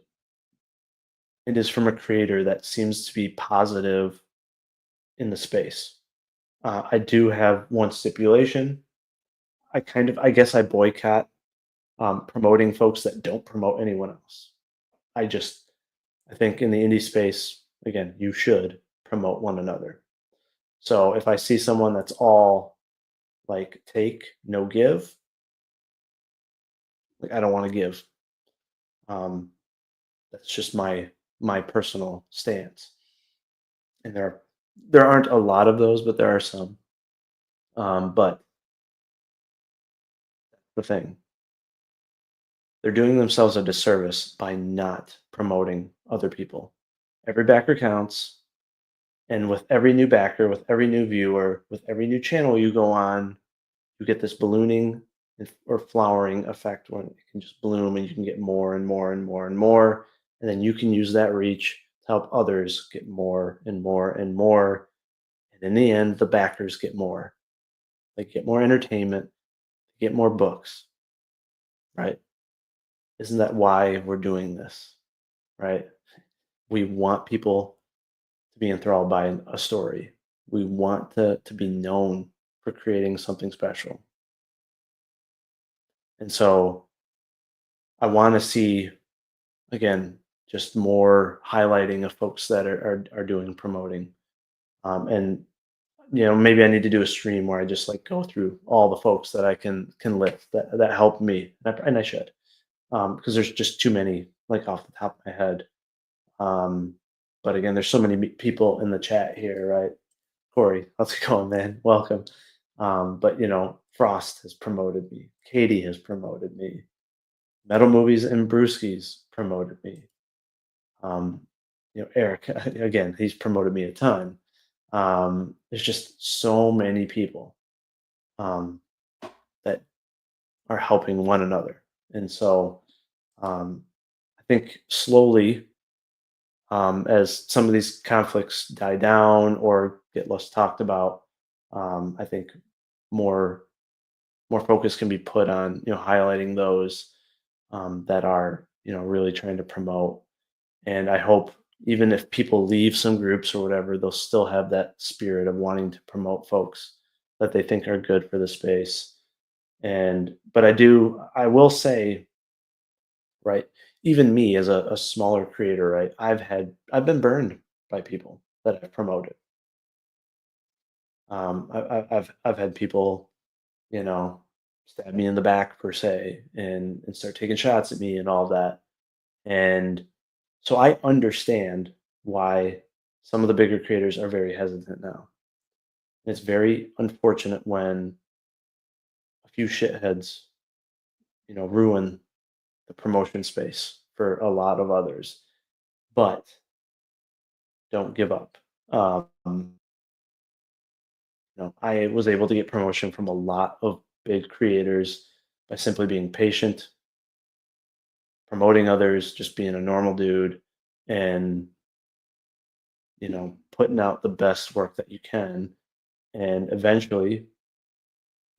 and is from a creator that seems to be positive in the space. I do have one stipulation. I guess I boycott promoting folks that don't promote anyone else. I just, I think in the indie space, again, you should promote one another. So if I see someone that's all like take, no give, like I don't want to give. Um, that's just my personal stance. And there aren't a lot of those, but there are some. But the thing, they're doing themselves a disservice by not promoting other people. Every backer counts, and with every new backer, with every new viewer, with every new channel you go on, you get this ballooning or flowering effect when it can just bloom and you can get more and more and more and more. And then you can use that reach to help others get more and more and more. And in the end, the backers get more. They get more entertainment, they get more books, right? Isn't that why we're doing this, right? We want people to be enthralled by a story. We want to be known for creating something special. And so I want to see again just more highlighting of folks that are doing promoting. And maybe I need to do a stream where I just like go through all the folks that I can list that help me, and I should because there's just too many like off the top of my head. Um, but again, there's so many people in the chat here, right? Corey, how's it going, man? Welcome. But Frost has promoted me. Katie has promoted me. Metal Movies and Brewskis promoted me. Eric, again, he's promoted me a ton. There's just so many people um, that are helping one another. And so I think slowly, as some of these conflicts die down or get less talked about, I think more more focus can be put on highlighting those that are really trying to promote. And I hope even if people leave some groups or whatever, they'll still have that spirit of wanting to promote folks that they think are good for the space. And but I will say, right, even me as a smaller creator, right, I've been burned by people that I've promoted. I've had people, you know, stab me in the back per se, and start taking shots at me and all that. And so I understand why some of the bigger creators are very hesitant now. It's very unfortunate when a few shitheads, ruin the promotion space for a lot of others. But don't give up. I was able to get promotion from a lot of big creators by simply being patient, promoting others, just being a normal dude, and putting out the best work that you can. And eventually,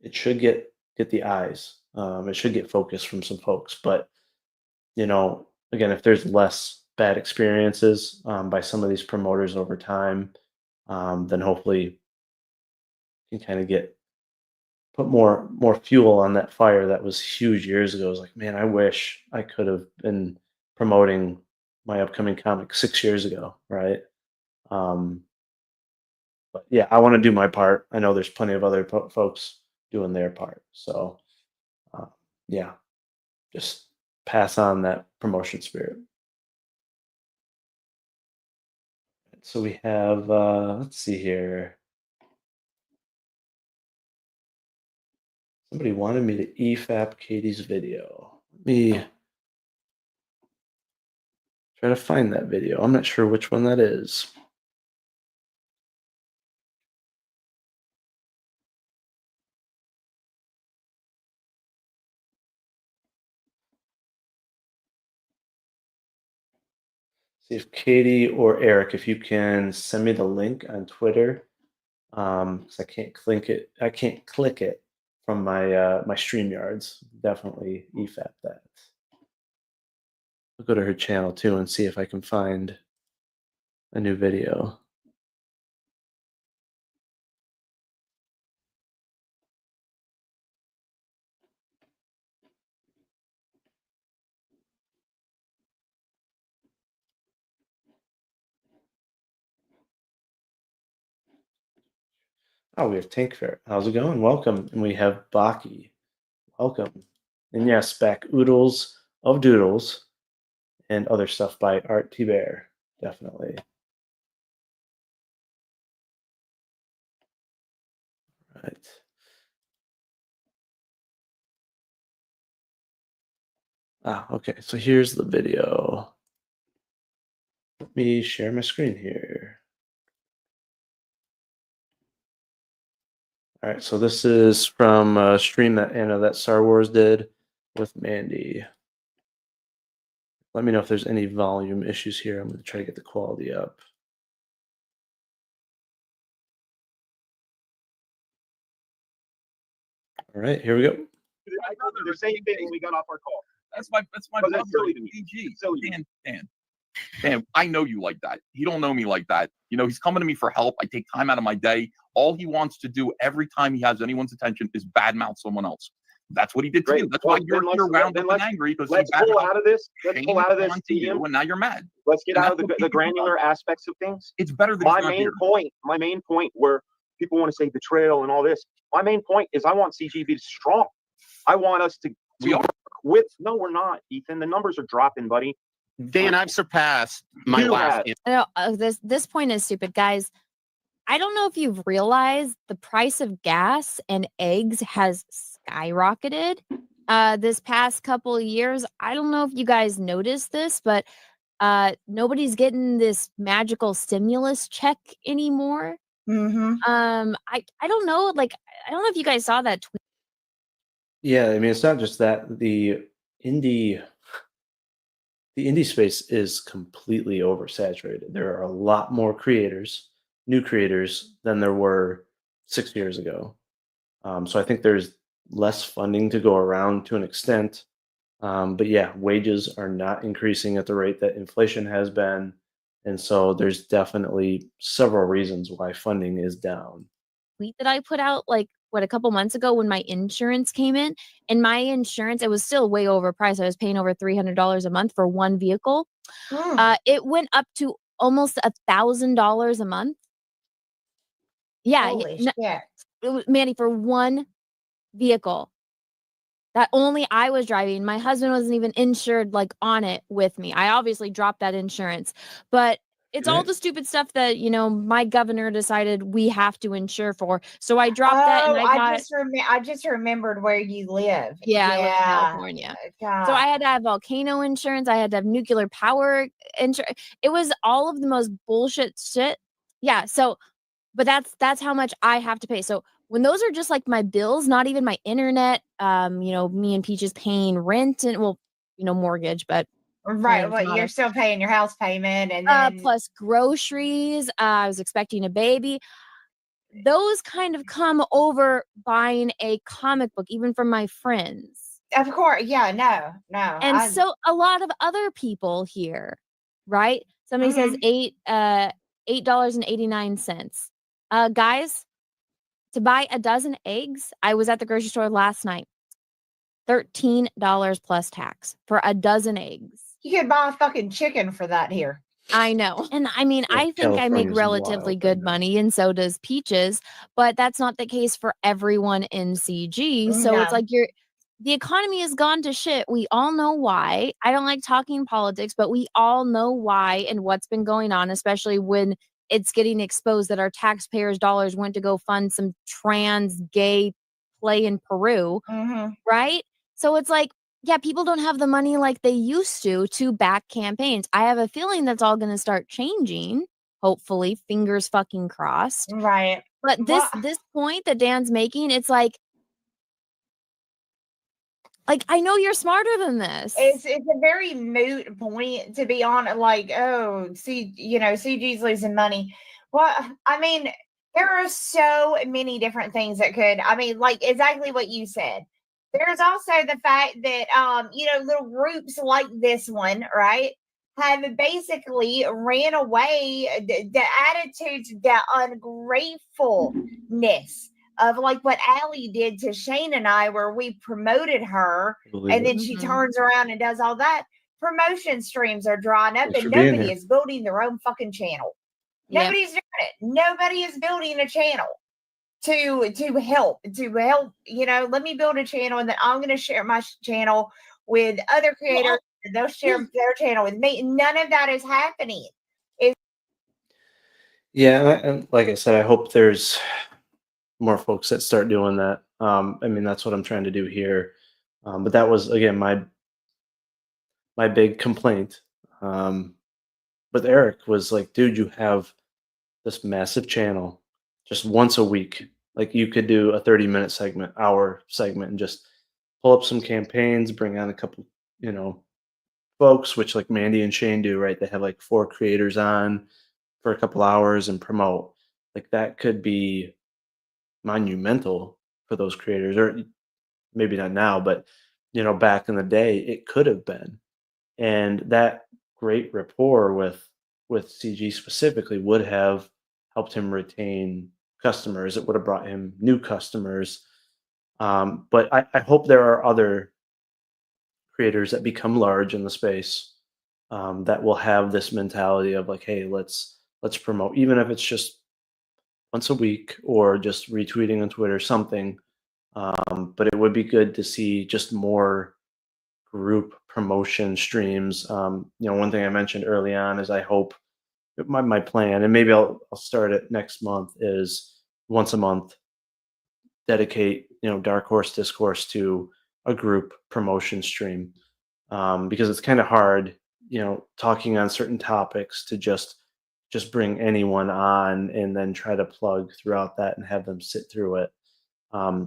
it should get the eyes. It should get focus from some folks. But again, if there's less bad experiences by some of these promoters over time, then hopefully you can kind of get put more fuel on that fire that was huge years ago. I was like, man, I wish I could have been promoting my upcoming comic 6 years ago, right? Um, but yeah, I want to do my part. I know there's plenty of other folks doing their part. So uh, yeah, just pass on that promotion spirit. So we have, let's see here. Somebody wanted me to EFAP Katie's video. Let me try to find that video. I'm not sure which one that is. See if Katie or Eric, if you can send me the link on Twitter, because I can't click it. I can't click it from my StreamYards. Definitely EFAP that. I'll go to her channel too and see if I can find a new video. Oh, we have Tank Fair. How's it going? Welcome. And we have Baki. Welcome. And yes, back Oodles of Doodles and other stuff by Art T. Bear. Definitely. Right. Okay. So here's the video. Let me share my screen here. All right. So this is from a stream that Anna that Star Wars did with Mandy. Let me know if there's any volume issues here. I'm going to try to get the quality up. All right, here we go. I told her the same thing when we got off our call. That's my brother. Dan, I know you like that. He don't know me like that. He's coming to me for help. I take time out of my day. All he wants to do every time he has anyone's attention is badmouth someone else. That's what he did to you. That's why you're wound up and angry, because let's pull out of this. Let's pull out of this to you, and now you're mad. Let's get out of the granular aspects of things. It's better than my main point where people want to say betrayal and all this. My main point is I want CGB to strong. I want us to work with. No, we're not, Ethan. The numbers are dropping, buddy. Dan, I've surpassed my last. No, this point is stupid, guys. I don't know if you've realized the price of gas and eggs has skyrocketed. this past couple of years, I don't know if you guys noticed this, but nobody's getting this magical stimulus check anymore. Mm-hmm. I don't know, like I don't know if you guys saw that tweet. Yeah, I mean, it's not just that indie the indie space is completely oversaturated. There are a lot more creators, new creators, than there were 6 years ago. So I think there's less funding to go around to an extent. But yeah, wages are not increasing at the rate that inflation has been. And so there's definitely several reasons why funding is down. Tweet that I put out like a couple months ago when my insurance came in, and my insurance, it was still way overpriced. I was paying over $300 a month for one vehicle. It went up to almost $1,000 a month. Yeah, Holy shit. it was, Mandy, for one vehicle that only I was driving. My husband wasn't even insured like on it with me. I obviously dropped that insurance, but it's all Right. the stupid stuff that, my governor decided we have to insure for. So I dropped that, and Oh, I just remembered where you live. yeah, I live in California. So I had to have volcano insurance. I had to have nuclear power insurance. It was all of the most bullshit shit. Yeah. So, but that's how much I have to pay. So when those are just like my bills, not even my internet, me and Peach is paying rent and mortgage, but Right. it's Well, not you're a- still paying your house payment, and then plus groceries. I was expecting a baby. Those kind of come over buying a comic book, even from my friends. of course, yeah, no. And so a lot of other people here, right? Somebody says $8.89. Guys, to buy a dozen eggs, I was at the grocery store last night. $13 plus tax for a dozen eggs. you could buy a fucking chicken for that here. I know. And I mean, Yeah, I think I make California's relatively wild good right now. money, and so does Peaches, but that's not the case for everyone in CG. So it's No. like the economy has gone to shit. We all know why. I don't like talking politics, but we all know why and what's been going on, especially when it's getting exposed that our taxpayers' dollars went to go fund some trans gay play in Peru, right? So it's like, yeah, people don't have the money like they used to back campaigns. I have a feeling that's all going to start changing. Hopefully, fingers fucking crossed. Right. But this point that Dan's making, it's like I know you're smarter than this. It's a very moot point, to be honest. Like, oh, see, CG's losing money. Well, I mean, there are so many different things that could. I mean, like exactly what you said. There's also the fact that little groups like this one, right, have basically ran away the attitudes, the ungratefulness of like what Allie did to Shane and I, where we promoted her, and then she turns around and does all that. Promotion streams are drying up, and nobody is building their own fucking channel. Nobody's doing it. Nobody is building a channel to help. Let me build a channel, and then I'm going to share my channel with other creators, and they'll share their channel with me. None of that is happening. Yeah, and like I said, I hope there's more folks that start doing that. I mean, that's what I'm trying to do here. But that was again my big complaint. With Eric was like, dude, you have this massive channel just once a week. Like you could do a 30-minute segment, hour segment, and just pull up some campaigns, bring on a couple, folks, which like Mandy and Shane do, right? They have like 4 creators on for a couple hours and promote. Like that could be monumental for those creators, or maybe not now, but back in the day, it could have been. And that great rapport with CG specifically would have helped him retain customers. It would have brought him new customers. But I hope there are other creators that become large in the space that will have this mentality of like, hey, let's promote, even if it's just once a week or just retweeting on Twitter, something. But it would be good to see just more group promotion streams. One thing I mentioned early on is I hope my plan, and maybe I'll start it next month, is once a month dedicate Dark Horse Discourse to a group promotion stream, because it's kind of hard, talking on certain topics to just bring anyone on and then try to plug throughout that and have them sit through it.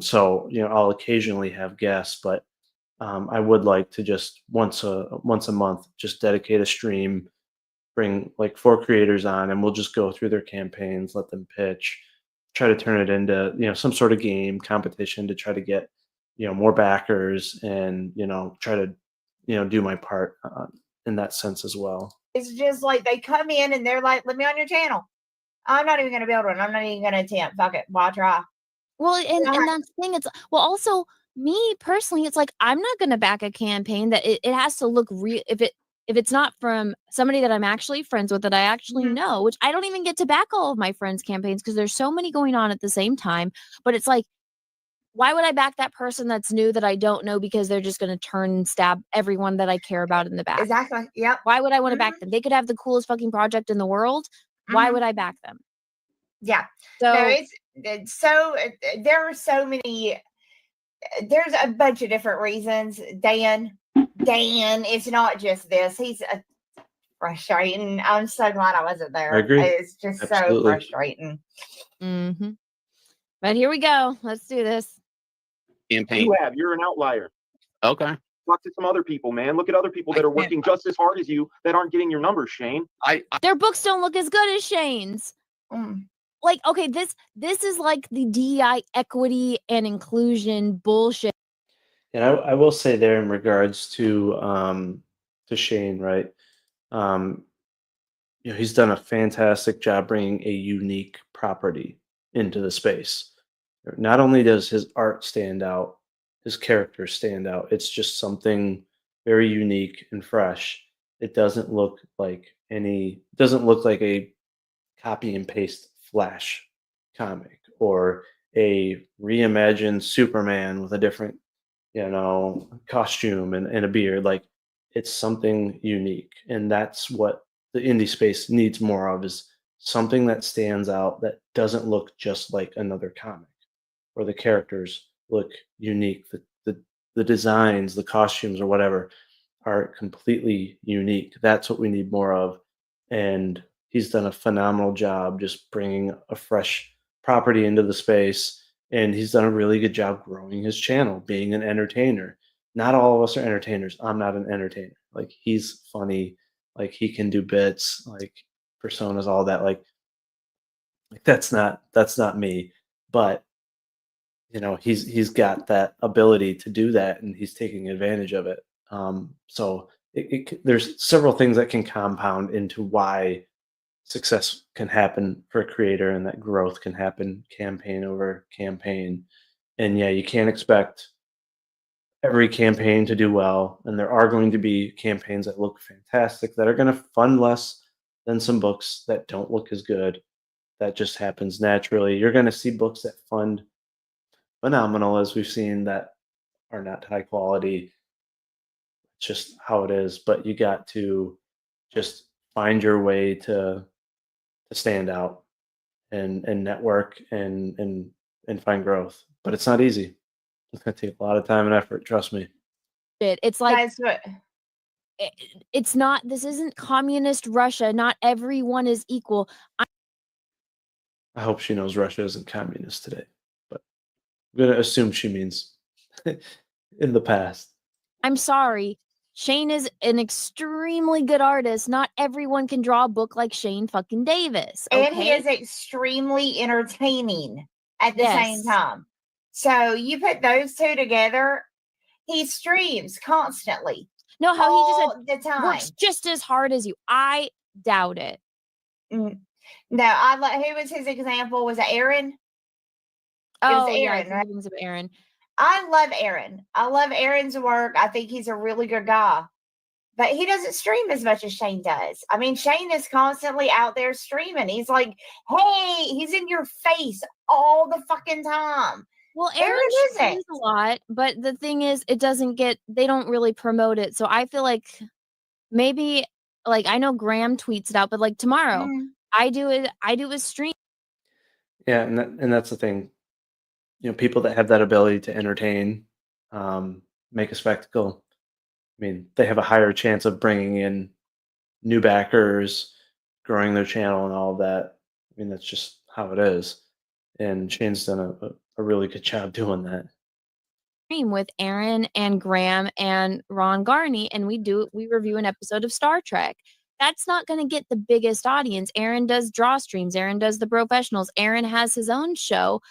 So I'll occasionally have guests, but I would like to just once a month just dedicate a stream, bring like 4 creators on, and we'll just go through their campaigns, let them pitch, try to turn it into some sort of game competition to try to get more backers, and try to do my part in that sense as well. It's just like they come in and they're like, "Let me on your channel." I'm not even going to build one. I'm not even going to attempt. Fuck it. Why try? Well, and that's the thing. It's also me personally. It's like I'm not going to back a campaign that it has to look real. If it's not from somebody that I'm actually friends with, that I actually know, which I don't even get to back all of my friends' campaigns because there's so many going on at the same time. But it's like, why would I back that person that's new that I don't know because they're just going to turn and stab everyone that I care about in the back? Exactly. Yep. Why would I want to back them? They could have the coolest fucking project in the world. Why would I back them? Yeah. So no, it's so there are so many. There's a bunch of different reasons. Dan, it's not just this. He's frustrating. I'm so glad I wasn't there. I agree. It's just Absolutely. so frustrating. But here we go. Let's do this. Campaign. You're an outlier. Okay. Talk to some other people, man. Look at other people that are working just as hard as you that aren't getting your numbers, Shane. Their books don't look as good as Shane's. Like, okay, this is like the DEI equity and inclusion bullshit. And I will say there in regards to Shane, right? He's done a fantastic job bringing a unique property into the space. Not only does his art stand out, his characters stand out. It's just something very unique and fresh. It doesn't look like a copy and paste Flash comic or a reimagined Superman with a different, costume and a beard. Like, it's something unique. And that's what the indie space needs more of, is something that stands out, that doesn't look just like another comic, where the characters look unique. The designs, the costumes or whatever are completely unique. That's what we need more of. And he's done a phenomenal job just bringing a fresh property into the space. And he's done a really good job growing his channel, being an entertainer. Not all of us are entertainers. I'm not an entertainer. Like, he's funny. Like, he can do bits, like personas, all that. Like that's not me. But he's got that ability to do that, and he's taking advantage of it. So there's several things that can compound into why success can happen for a creator, and that growth can happen campaign over campaign. And yeah, you can't expect every campaign to do well, and there are going to be campaigns that look fantastic that are going to fund less than some books that don't look as good. That just happens naturally. You're going to see books that fund phenomenal, as we've seen, that are not high quality. It's just how it is. But you got to just find your way to stand out and network and find growth. But it's not easy. It's gonna take a lot of time and effort, trust me. It's like That's what. it's not. This isn't communist Russia. Not everyone is equal. I hope she knows Russia isn't communist today, but I'm gonna assume she means in the past. I'm sorry. Shane is an extremely good artist. Not everyone can draw a book like Shane fucking Davis. Okay? And he is extremely entertaining at the same time. So you put those two together, he streams constantly. No, how all he just the time. works just as hard as you. I doubt it. No, who was his example? Was it Aaron? Oh, Aaron, yeah, right? of Aaron. I love Aaron. I love Aaron's work. I think he's a really good guy. But he doesn't stream as much as Shane does. I mean, Shane is constantly out there streaming. He's like, hey, he's in your face all the fucking time. Well, Aaron streams a lot, but the thing is, they don't really promote it. So I feel like maybe, like, I know Graham tweets it out, but like tomorrow, I do a stream. Yeah, and that's the thing. People that have that ability to entertain, make a spectacle. I mean, they have a higher chance of bringing in new backers, growing their channel, and all that. I mean, that's just how it is. And Shane's done a really good job doing that. Stream with Aaron and Graham and Ron Garney, and we review an episode of Star Trek. That's not going to get the biggest audience. Aaron does draw streams. Aaron does the professionals. Aaron has his own show,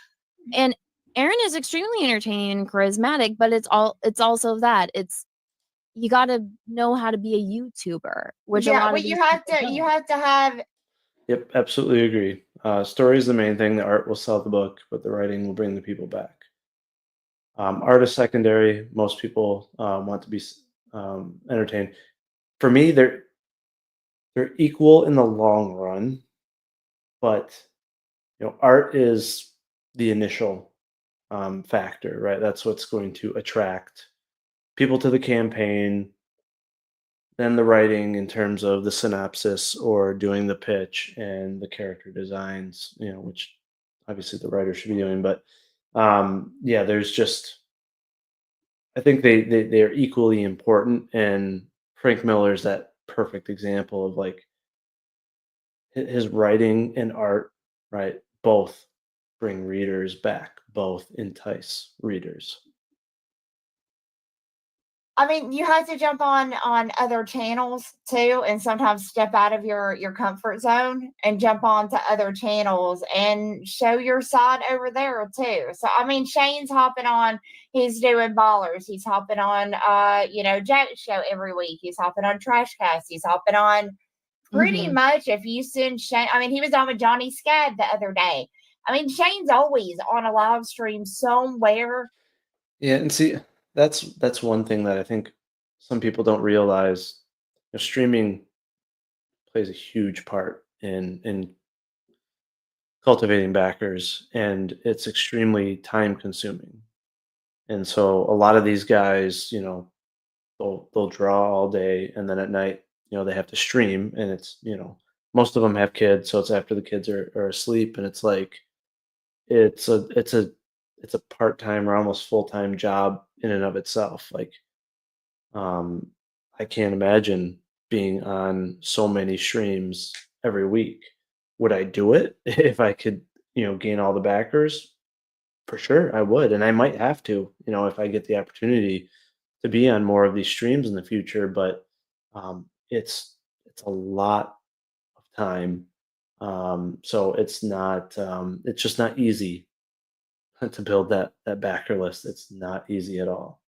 and Aaron is extremely entertaining and charismatic. But it's also that you got to know how to be a YouTuber, which a lot of you have to have. Yep, absolutely agree. Story is the main thing. The art will sell the book, but the writing will bring the people back. Art is secondary. Most people want to be entertained. For me, they're equal in the long run, but art is the initial factor, right? That's what's going to attract people to the campaign. Then the writing in terms of the synopsis or doing the pitch and the character designs, which obviously the writer should be doing. But yeah, there's just, I think they're equally important. And Frank Miller's that perfect example of like his writing and art, right? Both bring readers back, both entice readers. I mean, you have to jump on other channels too, and sometimes step out of your comfort zone and jump on to other channels and show your side over there too. So I mean, Shane's hopping on. He's doing Ballers. He's hopping on, Jack's show every week. He's hopping on Trashcast. He's hopping on pretty much. If you send Shane, I mean, he was on with Johnny Scad the other day. I mean, Shane's always on a live stream somewhere. Yeah, and see, that's one thing that I think some people don't realize. Streaming plays a huge part in cultivating backers, and it's extremely time consuming. And so a lot of these guys, they'll draw all day, and then at night, they have to stream, and it's, most of them have kids, so it's after the kids are asleep, and it's like it's a part-time or almost full-time job in and of itself. Like, I can't imagine being on so many streams every week. Would I do it if I could, gain all the backers? For sure, I would, and I might have to, if I get the opportunity to be on more of these streams in the future. But it's a lot of time, so it's just not easy to build that backer list. It's not easy at all.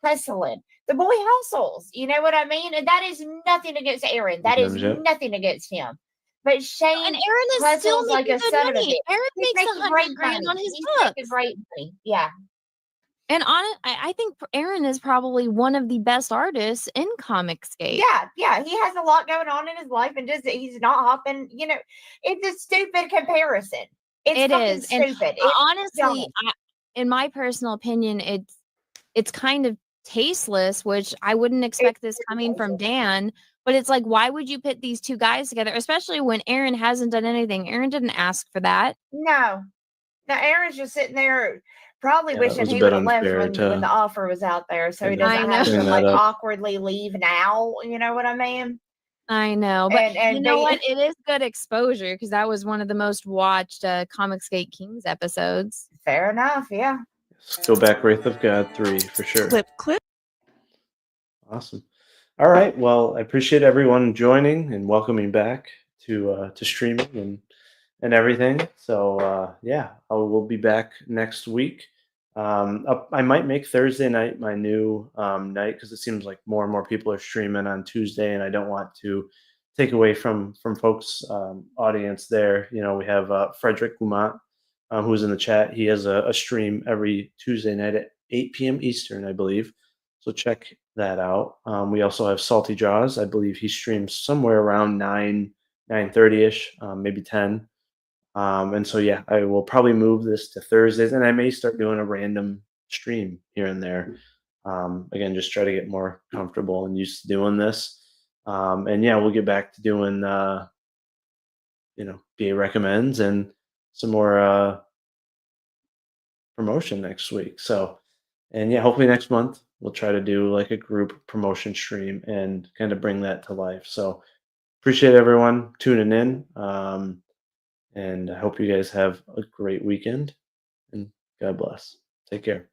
Hustling. The boy hustles. You know what I mean? And that is nothing against Aaron. That is Yep. nothing against him. But Shane And Aaron is still hustles like making a good son of a money. bitch. Aaron He's makes making $100 great grand money. on his He's books. making great money. Yeah. And I think Aaron is probably one of the best artists in Comicscape. Yeah. He has a lot going on in his life, and just he's not hopping. It's a stupid comparison. It's fucking stupid. And honestly, in my personal opinion, it's kind of tasteless, which I wouldn't expect this coming from Dan. But it's like, why would you put these two guys together, especially when Aaron hasn't done anything? Aaron didn't ask for that. No, Aaron's just sitting there, probably wishing he bit would have left unfair when the offer was out there, so he Yeah. doesn't I have to know. like Bring that up. awkwardly leave now. You know what I mean? I know, but And you know what? It is good exposure because that was one of the most watched Comicsgate Kings episodes. Fair enough. Yeah. Go back, Wraith of God 3 for sure. Clip. Awesome. All right. Well, I appreciate everyone joining and welcoming back to streaming and everything. So yeah, we'll be back next week. I might make Thursday night my new night because it seems like more and more people are streaming on Tuesday, and I don't want to take away from folks' audience there. We have Frederick Gumont, who's in the chat. He has a stream every Tuesday night at 8 p.m. Eastern, I believe. So check that out. We also have Salty Jaws. I believe he streams somewhere around 9:30ish, maybe 10. And so yeah, I will probably move this to Thursdays, and I may start doing a random stream here and there. Again, just try to get more comfortable and used to doing this. And yeah, we'll get back to doing BA recommends and some more promotion next week. So And yeah, hopefully next month we'll try to do like a group promotion stream and kind of bring that to life. So appreciate everyone tuning in. And I hope you guys have a great weekend, and God bless. Take care.